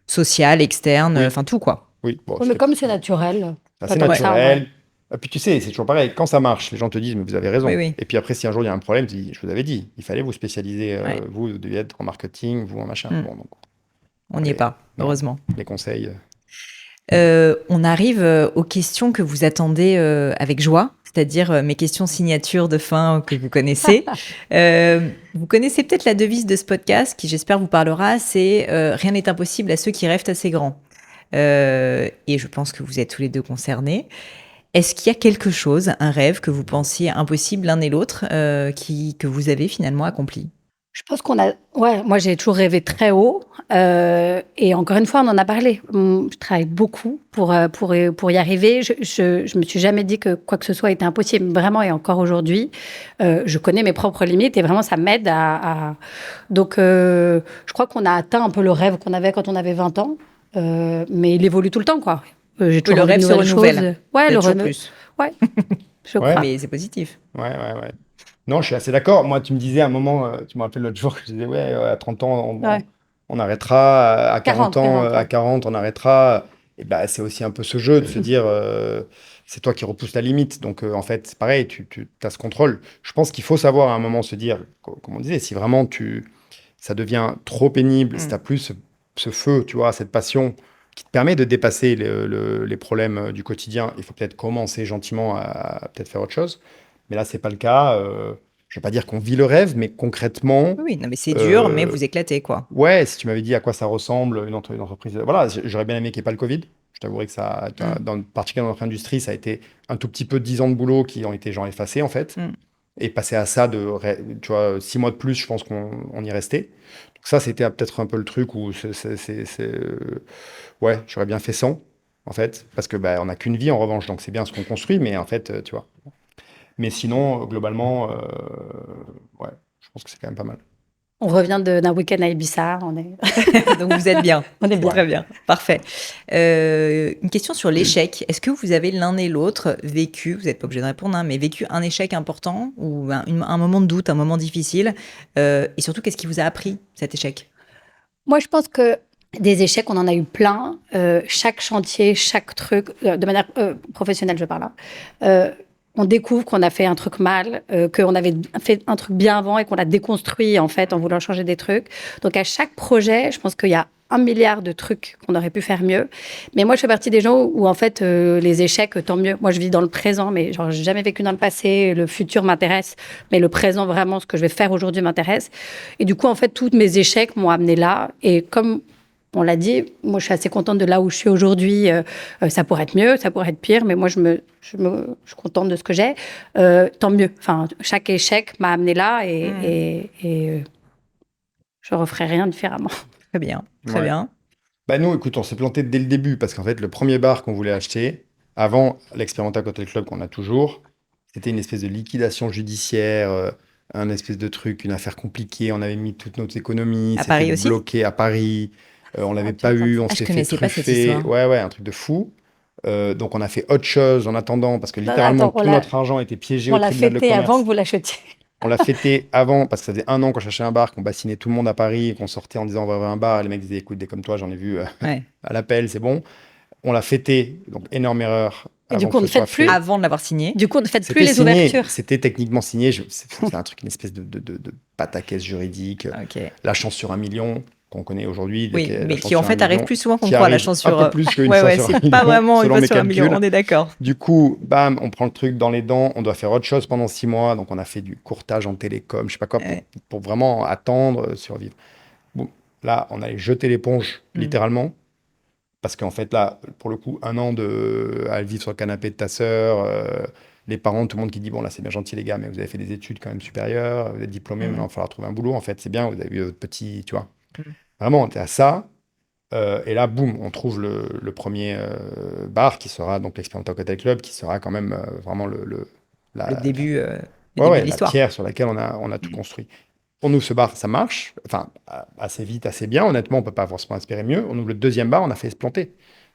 sociale, externe, enfin tout, quoi. Oui, bon, mais comme c'est naturel. C'est naturel. Et puis tu sais, c'est toujours pareil. Quand ça marche, les gens te disent, mais vous avez raison. Oui. Et puis après, si un jour il y a un problème, tu dis, je vous avais dit, il fallait vous spécialiser. Vous deviez être en marketing, vous en machin. Bon, donc, on n'y est pas, heureusement. Les conseils. On arrive aux questions que vous attendez avec joie, c'est-à-dire mes questions signatures de fin que vous connaissez. Vous connaissez peut-être la devise de ce podcast qui, j'espère, vous parlera, c'est rien n'est impossible à ceux qui rêvent assez grand. Et je pense que vous êtes tous les deux concernés. Est-ce qu'il y a quelque chose, un rêve que vous pensiez impossible l'un et l'autre, que vous avez finalement accompli ? Je pense moi j'ai toujours rêvé très haut. Et encore une fois, on en a parlé. Je travaille beaucoup pour y arriver. Je me suis jamais dit que quoi que ce soit était impossible. Vraiment, et encore aujourd'hui, je connais mes propres limites et vraiment, ça m'aide à... Donc, je crois qu'on a atteint un peu le rêve qu'on avait quand on avait 20 ans. Mais il évolue tout le temps, quoi. J'ai toujours le rêve se renouvelle. Ouais, le plus. Ouais, je crois. Mais c'est positif. Ouais. Non, je suis assez d'accord. Moi, tu me disais à un moment, tu me rappelles l'autre jour que je disais, à 30 ans, on arrêtera. À 40 ans, à 40, on arrêtera. Et c'est aussi un peu ce jeu de se dire, c'est toi qui repousses la limite. Donc, en fait, c'est pareil, tu as ce contrôle. Je pense qu'il faut savoir à un moment se dire, comme on disait, si vraiment ça devient trop pénible, si tu n'as plus ce feu, tu vois, cette passion qui te permet de dépasser les problèmes du quotidien, il faut peut-être commencer gentiment à peut-être faire autre chose. Mais là, c'est pas le cas. Je ne vais pas dire qu'on vit le rêve, mais concrètement... Oui, non, mais c'est dur, mais vous éclatez, quoi. Ouais, si tu m'avais dit à quoi ça ressemble une entreprise... Voilà, j'aurais bien aimé qu'il n'y ait pas le Covid. t'avouerai que particulièrement dans notre industrie, ça a été un tout petit peu 10 ans de boulot qui ont été genre effacés, en fait. Et passer à ça, tu vois, 6 mois de plus, je pense qu'on y restait. Donc ça, c'était peut-être un peu le truc où ouais, j'aurais bien fait 100, en fait, parce que on n'a qu'une vie, en revanche, donc c'est bien ce qu'on construit, mais en fait, tu vois. Mais sinon, globalement, ouais, je pense que c'est quand même pas mal. On revient d'un week-end à Ibiza. Donc vous êtes bien. On est bien. Très bien. Parfait. Une question sur l'échec. Est-ce que vous avez l'un et l'autre vécu, vous n'êtes pas obligé de répondre, hein, mais vécu un échec important ou un moment de doute, un moment difficile et surtout, qu'est-ce qui vous a appris cet échec? Moi, je pense que des échecs, on en a eu plein. Chaque chantier, chaque truc, de manière professionnelle, je parle là. On découvre qu'on a fait un truc mal, qu'on avait fait un truc bien avant et qu'on l'a déconstruit, en fait, en voulant changer des trucs. Donc, à chaque projet, je pense qu'il y a 1 milliard de trucs qu'on aurait pu faire mieux. Mais moi, je fais partie des gens où, en fait, les échecs, tant mieux. Moi, je vis dans le présent, mais genre, j'ai jamais vécu dans le passé. Le futur m'intéresse, mais le présent, vraiment, ce que je vais faire aujourd'hui m'intéresse. Et du coup, en fait, tous mes échecs m'ont amené là. Et comme on l'a dit, moi, je suis assez contente de là où je suis aujourd'hui. Ça pourrait être mieux, ça pourrait être pire, mais moi, je suis contente de ce que j'ai. Tant mieux. Enfin, chaque échec m'a amené là et je referai rien différemment. Très bien, très bien. Nous, écoute, on s'est planté dès le début parce qu'en fait, le premier bar qu'on voulait acheter, avant l'Experimental Cocktail Club qu'on a toujours, c'était une espèce de liquidation judiciaire, un espèce de truc, une affaire compliquée. On avait mis toutes nos économies. À Paris aussi ? Bloqué à Paris. On l'avait pas eu, on s'est fait truffer. Ouais, un truc de fou. Donc, on a fait autre chose en attendant parce que littéralement, tout notre argent était piégé au tribunal de commerce. On l'a fêté avant que vous l'achetiez. On l'a fêté avant parce que ça faisait 1 an qu'on cherchait un bar, qu'on bassinait tout le monde à Paris et qu'on sortait en disant on va ouvrir un bar. Et les mecs disaient écoute, dès comme toi, j'en ai vu à l'appel, c'est bon. On l'a fêté, donc énorme erreur. Et du coup, on ne fait plus. Avant de l'avoir signé. Du coup, on ne fait plus les ouvertures. C'était techniquement signé. C'est un truc, une espèce de pataquès juridique. Okay. La chance sur 1 million qu'on connaît aujourd'hui. Oui, mais qui en fait arrive plus souvent qu'on croit, la chance sur... Un peu plus qu'une chance sur 1 million. C'est pas vraiment une fois sur 1 million, on est d'accord. Du coup, bam, on prend le truc dans les dents, on doit faire autre chose pendant 6 mois, donc on a fait du courtage en télécom, je sais pas quoi, pour vraiment attendre, survivre. Bon, là, on allait jeter l'éponge, littéralement, parce qu'en fait, là, pour le coup, 1 an à vivre sur le canapé de ta sœur, les parents, tout le monde qui dit, bon, là, c'est bien gentil, les gars, mais vous avez fait des études quand même supérieures, vous êtes diplômés, maintenant, il va falloir trouver un boulot, en fait, c'est bien, vous avez eu votre petit, tu vois. Vraiment, on était à ça. Et là, boum, on trouve le premier bar qui sera donc l'Experimental Cocktail Club, qui sera quand même vraiment le début, de l'histoire. La pierre sur laquelle on a tout construit. On ouvre ce bar, ça marche, enfin, assez vite, assez bien. Honnêtement, on ne peut pas forcément espérer mieux. On ouvre le deuxième bar, on a fait se planter.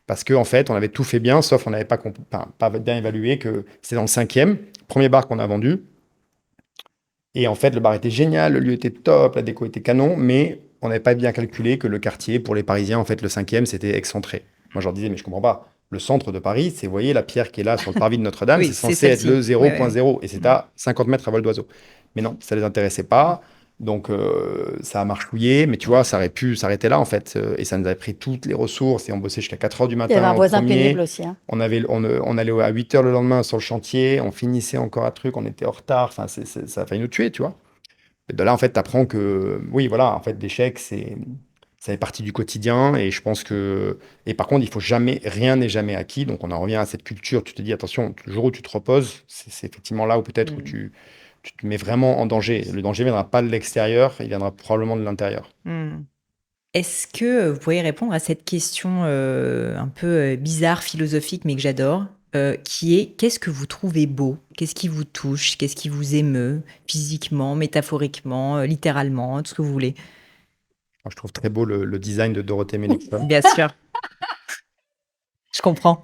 Parce qu'en fait, on avait tout fait bien, sauf on n'avait pas bien évalué que c'était dans le 5e, premier bar qu'on a vendu. Et en fait, le bar était génial, le lieu était top, la déco était canon, mais on n'avait pas bien calculé que le quartier, pour les Parisiens, en fait, le 5e, c'était excentré. Moi, je leur disais, mais je comprends pas. Le centre de Paris, c'est, vous voyez, la pierre qui est là sur le parvis de Notre-Dame, oui, c'est censé être le 0.0, et c'est à 50 mètres à vol d'oiseau. Mais non, ça les intéressait pas. Donc, ça a marchouillé, mais tu vois, ça aurait pu s'arrêter là, en fait. Et ça nous avait pris toutes les ressources, et on bossait jusqu'à 4 h du matin. Il y avait un voisin pénible aussi. Hein. On allait à 8 h le lendemain sur le chantier, on finissait encore un truc, on était en retard. Enfin, ça a failli nous tuer, tu vois. Et de là, en fait, tu apprends que, oui, voilà, en fait, l'échec, ça fait partie du quotidien. Et je pense que. Et par contre, il faut jamais, rien n'est jamais acquis. Donc, on en revient à cette culture. Tu te dis, attention, le jour où tu te reposes, c'est effectivement là où peut-être où tu te mets vraiment en danger. Le danger ne viendra pas de l'extérieur, il viendra probablement de l'intérieur. Est-ce que vous pourriez répondre à cette question un peu bizarre, philosophique, mais que j'adore, qui est qu'est-ce que vous trouvez beau ? Qu'est-ce qui vous touche ? Qu'est-ce qui vous émeut physiquement, métaphoriquement, littéralement, tout ce que vous voulez ? Je trouve très beau le design de Dorothée Ménexon. Bien sûr. Je comprends.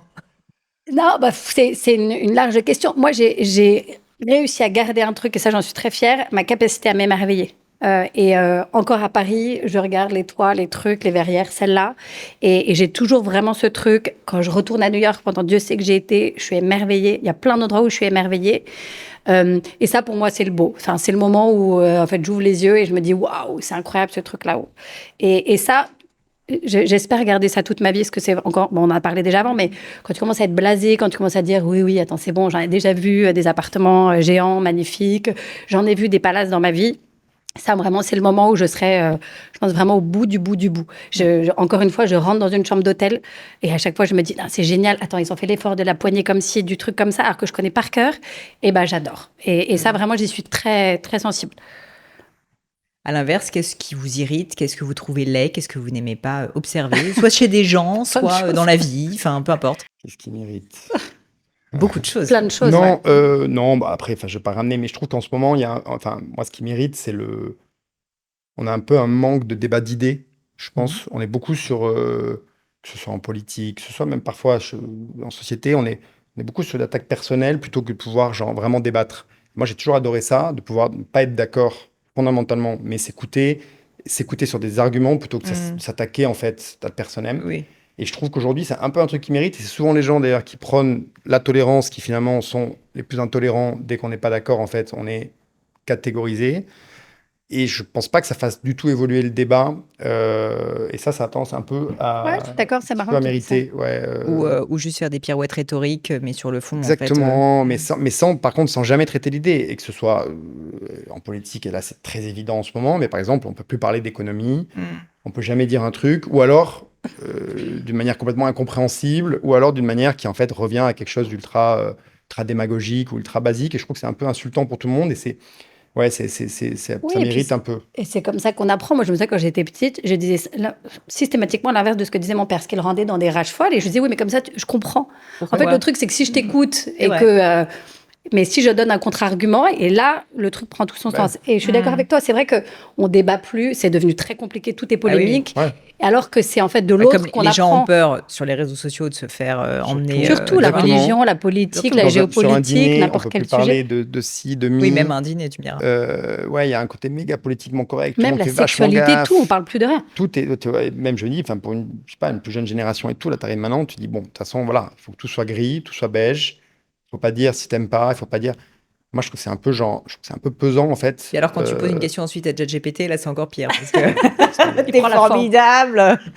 Non, c'est une large question. Moi, j'ai réussi à garder un truc, et ça, j'en suis très fière, ma capacité à m'émerveiller. Encore à Paris, je regarde les toits, les trucs, les verrières, celle-là. Et j'ai toujours vraiment ce truc. Quand je retourne à New York, pendant Dieu sait que j'ai été, je suis émerveillée. Il y a plein d'endroits où je suis émerveillée. Et ça, pour moi, c'est le beau. Enfin, c'est le moment où, en fait, j'ouvre les yeux et je me dis, waouh, c'est incroyable ce truc-là. Et ça, j'espère garder ça toute ma vie, parce que c'est encore, bon, on en a parlé déjà avant, mais quand tu commences à être blasé, quand tu commences à dire oui, attends, c'est bon, j'en ai déjà vu des appartements géants, magnifiques, j'en ai vu des palaces dans ma vie. Ça, vraiment, c'est le moment où je serai, je pense, vraiment au bout du bout du bout. Encore une fois, je rentre dans une chambre d'hôtel et à chaque fois, je me dis, ah, c'est génial. Attends, ils ont fait l'effort de la poignée comme ci, du truc comme ça, alors que je connais par cœur. Et ben, j'adore. Et ça, vraiment, j'y suis très, très sensible. À l'inverse, qu'est-ce qui vous irrite? Qu'est-ce que vous trouvez laid? Qu'est-ce que vous n'aimez pas observer? Soit chez des gens, soit dans la vie, enfin, peu importe. Qu'est-ce qui m'irrite? Beaucoup de choses. Plein de choses. Non, ouais. non, bah après, je vais pas ramener, mais je trouve qu'en ce moment, moi, ce qui m'irrite, on a un peu un manque de débat d'idées, je pense. On est beaucoup sur, que ce soit en politique, que ce soit même parfois en société, on est beaucoup sur l'attaque personnelle plutôt que de pouvoir, genre, vraiment débattre. Moi, j'ai toujours adoré ça, de pouvoir ne pas être d'accord fondamentalement, mais s'écouter sur des arguments plutôt que s'attaquer, en fait, à personnel. Oui. Et je trouve qu'aujourd'hui, c'est un peu un truc qui mérite. Et c'est souvent les gens, d'ailleurs, qui prônent la tolérance, qui finalement sont les plus intolérants. Dès qu'on n'est pas d'accord, en fait, on est catégorisé. Et je pense pas que ça fasse du tout évoluer le débat. Et ça a tendance un peu Ouais, je suis d'accord, c'est marrant. à que tu dises ça. mériter. Ouais, Ou juste faire des pirouettes rhétoriques, mais sur le fond, exactement. en fait. Par contre, sans jamais traiter l'idée. Et que ce soit en politique, et là, c'est très évident en ce moment. Mais par exemple, on peut plus parler d'économie. On peut jamais dire un truc. Ou alors, d'une manière complètement incompréhensible. Ou alors d'une manière qui, en fait, revient à quelque chose ultra démagogique ou ultra basique. Et je trouve que c'est un peu insultant pour tout le monde. Et ouais, ça Oui, et puis mérite un peu. et c'est comme ça qu'on apprend. Moi, je me souviens quand j'étais petite, je disais systématiquement l'inverse de ce que disait mon père, ce qu'il rendait dans des rages folles. Et je disais, oui, mais comme ça, je comprends. En fait, le truc, c'est que si je t'écoute et Ouais. que. Mais si je donne un contre-argument, et là, le truc prend tout son Ouais. sens. Et je suis d'accord avec toi, c'est vrai qu'on débat plus, c'est devenu très compliqué, tout est polémique. Ouais. Alors que c'est en fait de Comme l'autre qu'on les gens ont apprend. peur sur les réseaux sociaux de se faire emmener. Surtout la exactement. religion, la politique, la Sur un géopolitique, dîner, on n'importe peut quel plus parler sujet. de ci, de mi. Oui, même un dîner, tu me diras. Ouais, il y a un côté méga politiquement correct. Tout le Même monde la fait vachement sexualité, gaffe. tout, on parle plus de rien. Tout est, tu vois, même je dis, enfin pour je sais pas, une plus jeune génération et tout, là t'arrives maintenant, tu dis bon, de toute façon voilà, il faut que tout soit gris, tout soit beige. Il faut pas dire si t'aimes pas, il faut pas dire. Moi je trouve que c'est un peu genre, je trouve que c'est un peu pesant en fait. Et alors, quand tu poses une question ensuite à ChatGPT, là, c'est encore pire. Parce que Il t'es prend la forme. formidable. Tout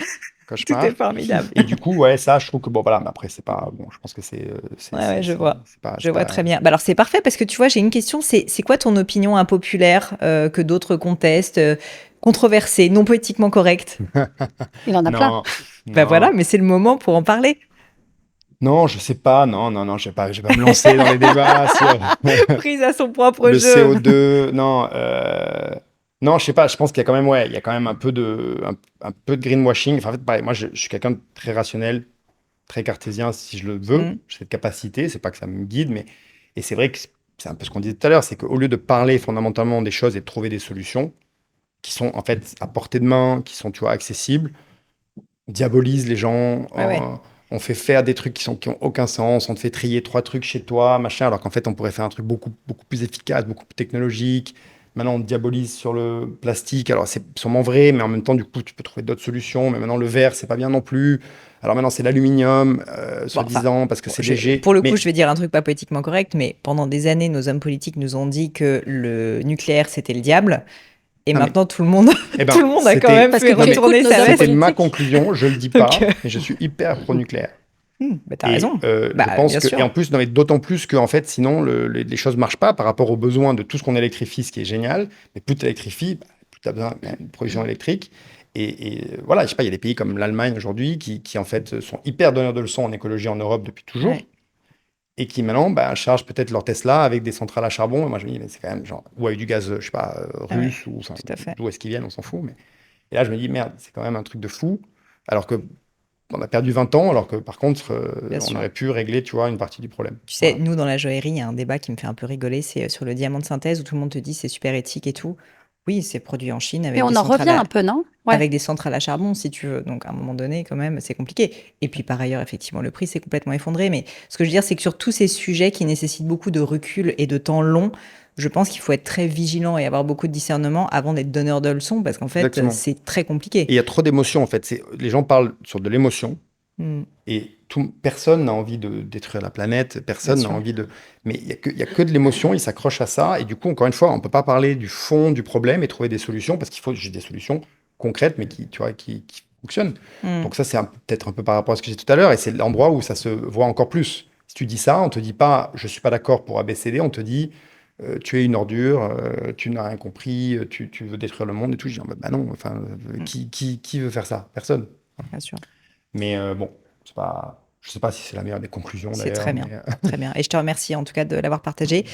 cauchemar. est formidable. Et du coup, ouais, ça, je trouve que bon, voilà, mais après, c'est pas bon. Je pense que Ouais, je vois. C'est Je vois très bien. Bah alors, c'est parfait parce que tu vois, j'ai une question. C'est quoi ton opinion impopulaire que d'autres contestent, controversée, non politiquement correcte? Il en a plein. Non, Bah non. voilà, mais c'est le moment pour en parler. Non, je sais pas. Non, je vais pas me lancer dans les débats sur Prise à son propre le jeu. CO2. Non, non, je sais pas. Je pense qu'il y a quand même, ouais, il y a quand même un peu de greenwashing. Enfin, en fait, pareil, moi, je suis quelqu'un de très rationnel, très cartésien, si je le veux. J'ai cette capacité. C'est pas que ça me guide, mais et c'est vrai que c'est un peu ce qu'on disait tout à l'heure, c'est qu'au lieu de parler fondamentalement des choses et de trouver des solutions qui sont en fait à portée de main, qui sont, tu vois, accessibles, on diabolise les gens. Ouais. On fait faire des trucs qui ont aucun sens. On te fait trier 3 trucs chez toi, machin, alors qu'en fait, on pourrait faire un truc beaucoup plus efficace, beaucoup plus technologique. Maintenant, on te diabolise sur le plastique. Alors, c'est sûrement vrai, mais en même temps, du coup, tu peux trouver d'autres solutions. Mais maintenant, le verre, c'est pas bien non plus. Alors maintenant, c'est l'aluminium, soi-disant, parce que c'est léger. Pour le coup, Mais- je vais dire un truc pas politiquement correct, mais pendant des années, nos hommes politiques nous ont dit que le nucléaire, c'était le diable. Et Ah, maintenant, tout le monde, Eh ben, tout le monde a c'était- quand même Parce fait que tu retourner écoutes nos sa hommes veste. C'était ma politique. conclusion, je le dis pas, Donc, mais je suis hyper pro-nucléaire. Bah, t'as Et, raison. je Bah, pense bien que, sûr. et en plus, non, mais d'autant plus que en fait, sinon, les choses marchent pas par rapport aux besoins de tout ce qu'on électrifie, ce qui est génial. Mais plus tu électrifies, plus tu as besoin de production électrique. Et voilà, je sais pas, il y a des pays comme l'Allemagne aujourd'hui qui en fait sont hyper donneurs de leçons en écologie en Europe depuis toujours. Ouais. Et qui maintenant chargent peut-être leur Tesla avec des centrales à charbon. Et moi je me dis, mais c'est quand même genre, ou avec du gaz, je sais pas, Ah ouais, russe, ou enfin, tout à fait. d'où est-ce qu'ils viennent, on s'en fout. Mais... Et là je me dis, merde, c'est quand même un truc de fou. Alors que on a perdu 20 ans, alors que par contre, Bien on sûr. aurait pu régler, tu vois, une partie du problème. Tu sais, Voilà. nous, dans la joaillerie, il y a un débat qui me fait un peu rigoler, c'est sur le diamant de synthèse où tout le monde te dit c'est super éthique et tout. Oui, c'est produit en Chine avec Mais on des en centrales revient un peu, non? Ouais. avec des centrales à charbon, si tu veux. Donc, à un moment donné, quand même, c'est compliqué. Et puis, par ailleurs, effectivement, le prix s'est complètement effondré. Mais ce que je veux dire, c'est que sur tous ces sujets qui nécessitent beaucoup de recul et de temps long, je pense qu'il faut être très vigilant et avoir beaucoup de discernement avant d'être donneur de leçons, parce qu'en fait, Exactement. c'est très Et compliqué. il y a trop d'émotions en fait. Les gens parlent sur de l'émotion Mm. et personne n'a envie de détruire la planète, personne Bien n'a sûr. envie de. Mais il y a que de l'émotion, ils s'accrochent à ça. Et du coup, encore une fois, on ne peut pas parler du fond du problème et trouver des solutions parce qu'il faut juste des solutions concrètes, mais qui, tu vois, qui fonctionnent. Mm. Donc ça, c'est peut-être un peu par rapport à ce que j'ai dit tout à l'heure, et c'est l'endroit où ça se voit encore plus. Si tu dis ça, on te dit pas, je suis pas d'accord pour ABCD, on te dit, tu es une ordure, tu n'as rien compris, tu veux détruire le monde et tout. Je dis, bah non, enfin, qui veut faire ça? Personne. Bien sûr. Mais bon, c'est pas, je sais pas si c'est la meilleure des conclusions C'est d'ailleurs. très bien. Mais, Très bien. Et je te remercie en tout cas de l'avoir partagé.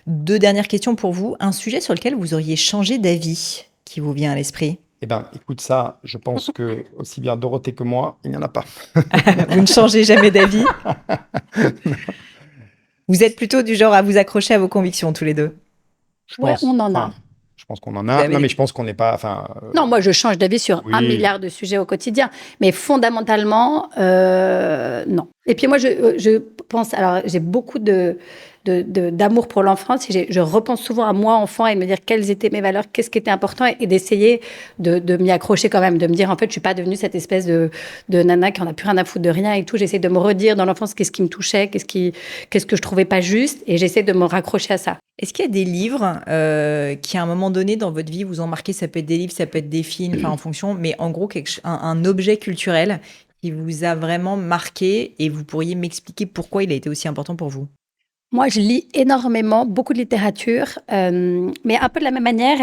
2 dernières questions pour vous. Un sujet sur lequel vous auriez changé d'avis qui vous vient à l'esprit? eh ben, écoute ça, je pense que aussi bien Dorothée que moi, il n'y en a pas. Vous ne changez jamais d'avis. Vous êtes plutôt du genre à vous accrocher à vos convictions tous les deux. Je Ouais, pense. on en a. Enfin, je pense qu'on en Vous a. avez- Non, mais je pense qu'on n'est pas. Enfin, Non, moi, je change d'avis sur un oui. milliard de sujets au quotidien. Mais fondamentalement, non. Et puis moi, je pense... Alors, j'ai beaucoup d'amour pour l'enfance. Et je repense souvent à moi, enfant, et de me dire quelles étaient mes valeurs, qu'est-ce qui était important, et d'essayer de m'y accrocher quand même, de me dire, en fait, je suis pas devenue cette espèce de nana qui en a plus rien à foutre de rien et tout. J'essaie de me redire dans l'enfance qu'est-ce qui me touchait, qu'est-ce que je trouvais pas juste, et j'essaie de me raccrocher à ça. Est-ce qu'il y a des livres qui, à un moment donné dans votre vie, vous ont marqué? Ça peut être des livres, ça peut être des films, enfin en fonction, mais en gros, un objet culturel qui vous a vraiment marqué et vous pourriez m'expliquer pourquoi il a été aussi important pour vous? Moi, je lis énormément, beaucoup de littérature, mais un peu de la même manière.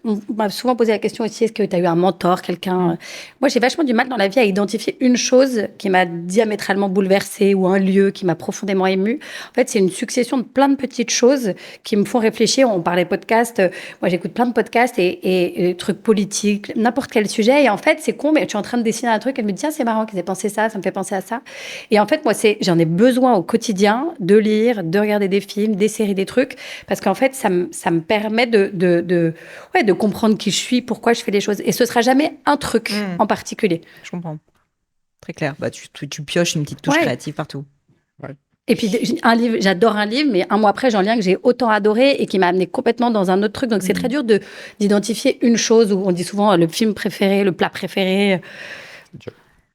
On m'a souvent posé la question aussi, est-ce que tu as eu un mentor, quelqu'un Moi, j'ai vachement du mal dans la vie à identifier une chose qui m'a diamétralement bouleversée ou un lieu qui m'a profondément émue. En fait, c'est une succession de plein de petites choses qui me font réfléchir. On parlait podcast, moi j'écoute plein de podcasts et trucs politiques, n'importe quel sujet. Et en fait, c'est con, mais je suis en train de dessiner un truc et je me dis, tiens, c'est marrant qu'ils aient pensé ça, ça me fait penser à ça. Et en fait, moi, j'en ai besoin au quotidien de lire, de regarder des films, des séries, des trucs, parce qu'en fait, ça me permet de comprendre qui je suis, pourquoi je fais les choses. Et ce sera jamais un truc en particulier. Je comprends. Très clair. Bah, tu pioches une petite touche créative partout. Ouais. Et puis, j'adore un livre, mais un mois après, j'en lis un que j'ai autant adoré et qui m'a amené complètement dans un autre truc. Donc, c'est très dur d'identifier une chose où on dit souvent le film préféré, le plat préféré.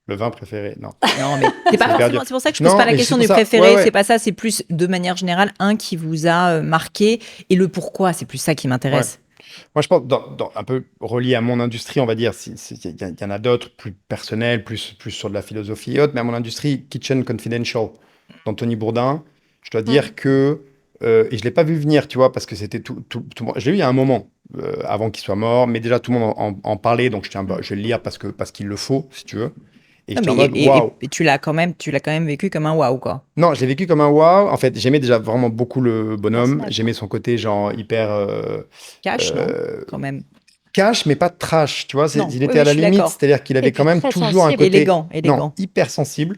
Le vin préféré, non. Non, mais c'est pas forcément. C'est pour ça que je pose Non, pas la mais question c'est du pour ça. préféré. Ouais. C'est pas ça. C'est plus de manière générale un qui vous a marqué et le pourquoi. C'est plus ça qui m'intéresse. Moi, je pense, un peu relié à mon industrie, on va dire, il y en a d'autres plus personnels, plus sur de la philosophie et autres, mais à mon industrie, Kitchen Confidential, d'Anthony Bourdain, je dois dire que, et je ne l'ai pas vu venir, tu vois, parce que c'était je l'ai lu il y a un moment, avant qu'il soit mort, mais déjà tout le monde en parlait, donc je vais le lire parce qu'il le faut, si tu veux. Et Non, j'étais en mode, waouh! et tu l'as quand même vécu comme un waouh, quoi. Non, je l'ai vécu comme un waouh. En fait, j'aimais déjà vraiment beaucoup le bonhomme. Personnage. J'aimais son côté, genre, hyper. Cash, non, quand même. Cash, mais pas trash, tu vois. Non, Il oui, était à oui, la je suis limite, d'accord. c'est-à-dire qu'il avait Et quand puis même très toujours un sensible. côté. Élégant. Non, hyper sensible,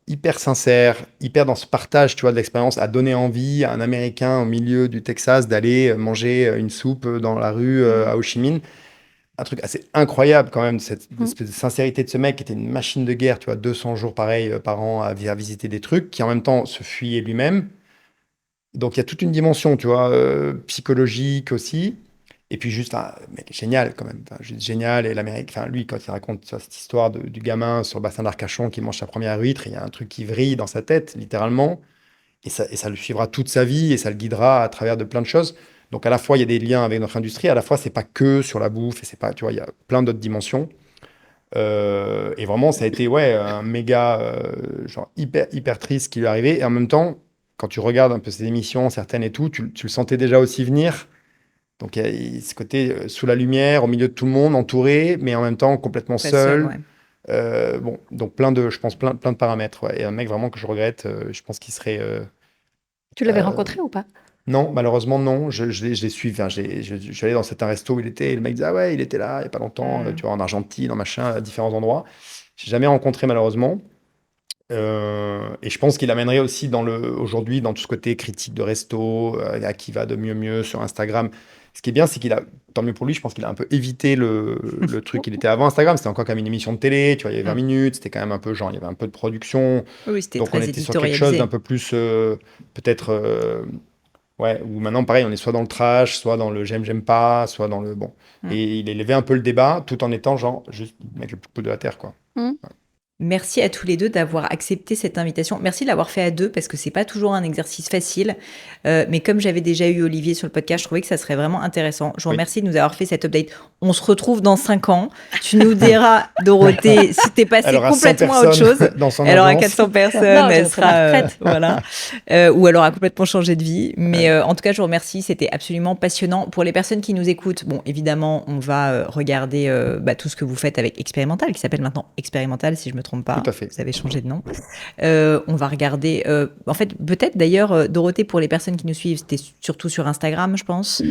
hyper sincère, hyper dans ce partage, tu vois, de l'expérience, à donner envie à un Américain au milieu du Texas d'aller manger une soupe dans la rue à Ho Chi Minh. Un truc assez incroyable quand même, cette espèce de sincérité de ce mec qui était une machine de guerre, tu vois, 200 jours pareil par an à visiter des trucs, qui en même temps se fuyait lui-même. Donc il y a toute une dimension, tu vois, psychologique aussi. Et puis juste, mec, génial quand même, juste génial. Et l'Amérique, enfin lui, quand il raconte tu vois, cette histoire du gamin sur le bassin d'Arcachon qui mange sa première huître, il y a un truc qui vrille dans sa tête, littéralement. Et ça le suivra toute sa vie et ça le guidera à travers de plein de choses. Donc à la fois, il y a des liens avec notre industrie, à la fois, c'est pas que sur la bouffe, et c'est pas, tu vois, il y a plein d'autres dimensions. Et vraiment, ça a été un méga, genre hyper triste ce qui lui est arrivé. Et en même temps, quand tu regardes un peu ces émissions, certaines et tout, tu le sentais déjà aussi venir. Donc il y a ce côté sous la lumière, au milieu de tout le monde, entouré, mais en même temps complètement seul. Bon, donc je pense plein de paramètres. Ouais. Et un mec vraiment que je regrette, je pense qu'il serait. Tu l'avais rencontré ou pas? Non, malheureusement, non. Je l'ai suivi. Enfin, je suis allé dans un resto où il était. Et le mec disait, ah ouais, il était là, il n'y a pas longtemps, tu vois, en Argentine, en machin, à différents endroits. Je n'ai jamais rencontré, malheureusement. Et je pense qu'il amènerait aussi aujourd'hui, dans tout ce côté critique de resto, à qui va de mieux sur Instagram. Ce qui est bien, c'est tant mieux pour lui, je pense qu'il a un peu évité le truc qu'il était avant Instagram. C'était encore comme une émission de télé, tu vois, il y avait 20 minutes, c'était quand même un peu genre, il y avait un peu de production. Oui, c'était Donc très on était sur quelque chose d'un peu plus, peut-être. Où maintenant, pareil, on est soit dans le trash, soit dans le j'aime pas, soit dans le bon. Et il élevait un peu le débat tout en étant genre juste le mec le plus cool de la Terre, quoi. Mm. Ouais. Merci à tous les deux d'avoir accepté cette invitation. Merci de l'avoir fait à deux parce que c'est pas toujours un exercice facile. Mais comme j'avais déjà eu Olivier sur le podcast, je trouvais que ça serait vraiment intéressant. Je vous remercie de nous avoir fait cette update. On se retrouve dans 5 ans. Tu nous diras, Dorothée, si t'es passée complètement à autre chose. Elle aura 400 personnes. Elle sera voilà. Ou elle aura complètement changé de vie. Mais en tout cas, je vous remercie. C'était absolument passionnant. Pour les personnes qui nous écoutent, bon, évidemment, on va regarder tout ce que vous faites avec Expérimental, qui s'appelle maintenant Expérimental, si je me trompe pas. Tout à fait. Vous avez changé de nom. On va regarder. En fait, peut-être d'ailleurs, Dorothée, pour les personnes qui nous suivent, c'était surtout sur Instagram, je pense.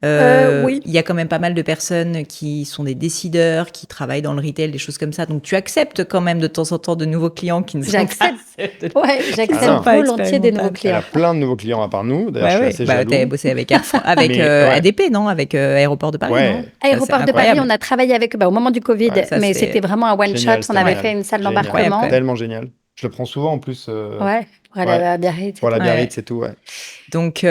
Oui. Il y a quand même pas mal de personnes qui sont des décideurs, qui travaillent dans le retail, des choses comme ça. Donc, tu acceptes quand même de temps en temps de nouveaux clients qui ne sont pas... J'accepte volontiers des nouveaux clients. Elle a plein de nouveaux clients à part nous. D'ailleurs, je suis assez jaloux. Tu as bossé avec ADP, non? Avec Aéroport de Paris, non? Aéroport de Paris, on a travaillé avec eux au moment du Covid, mais c'était vraiment un one-shot. On avait fait une salle d'embarquement. Tellement génial. Je le prends souvent en plus. Pour aller à Biarritz. Pour la Biarritz, c'est tout, Donc,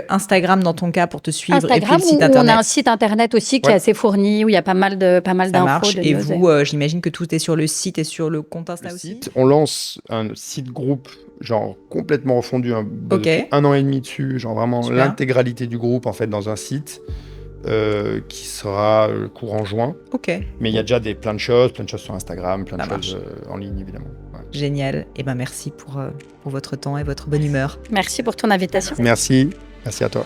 Instagram dans ton cas pour te suivre. Instagram, et puis le site internet. On a un site internet aussi qui est assez fourni, où il y a pas mal d'infos. Et vous, j'imagine que tout est sur le site et sur le compte Insta aussi. On lance un site groupe, genre complètement refondu, depuis 1 an et demi dessus, genre vraiment l'intégralité du groupe en fait dans un site. Qui sera courant juin. Mais il y a déjà plein de choses sur Instagram, plein de choses en ligne évidemment. Génial. Et merci pour votre temps et votre bonne humeur. Merci pour ton invitation. Merci à toi.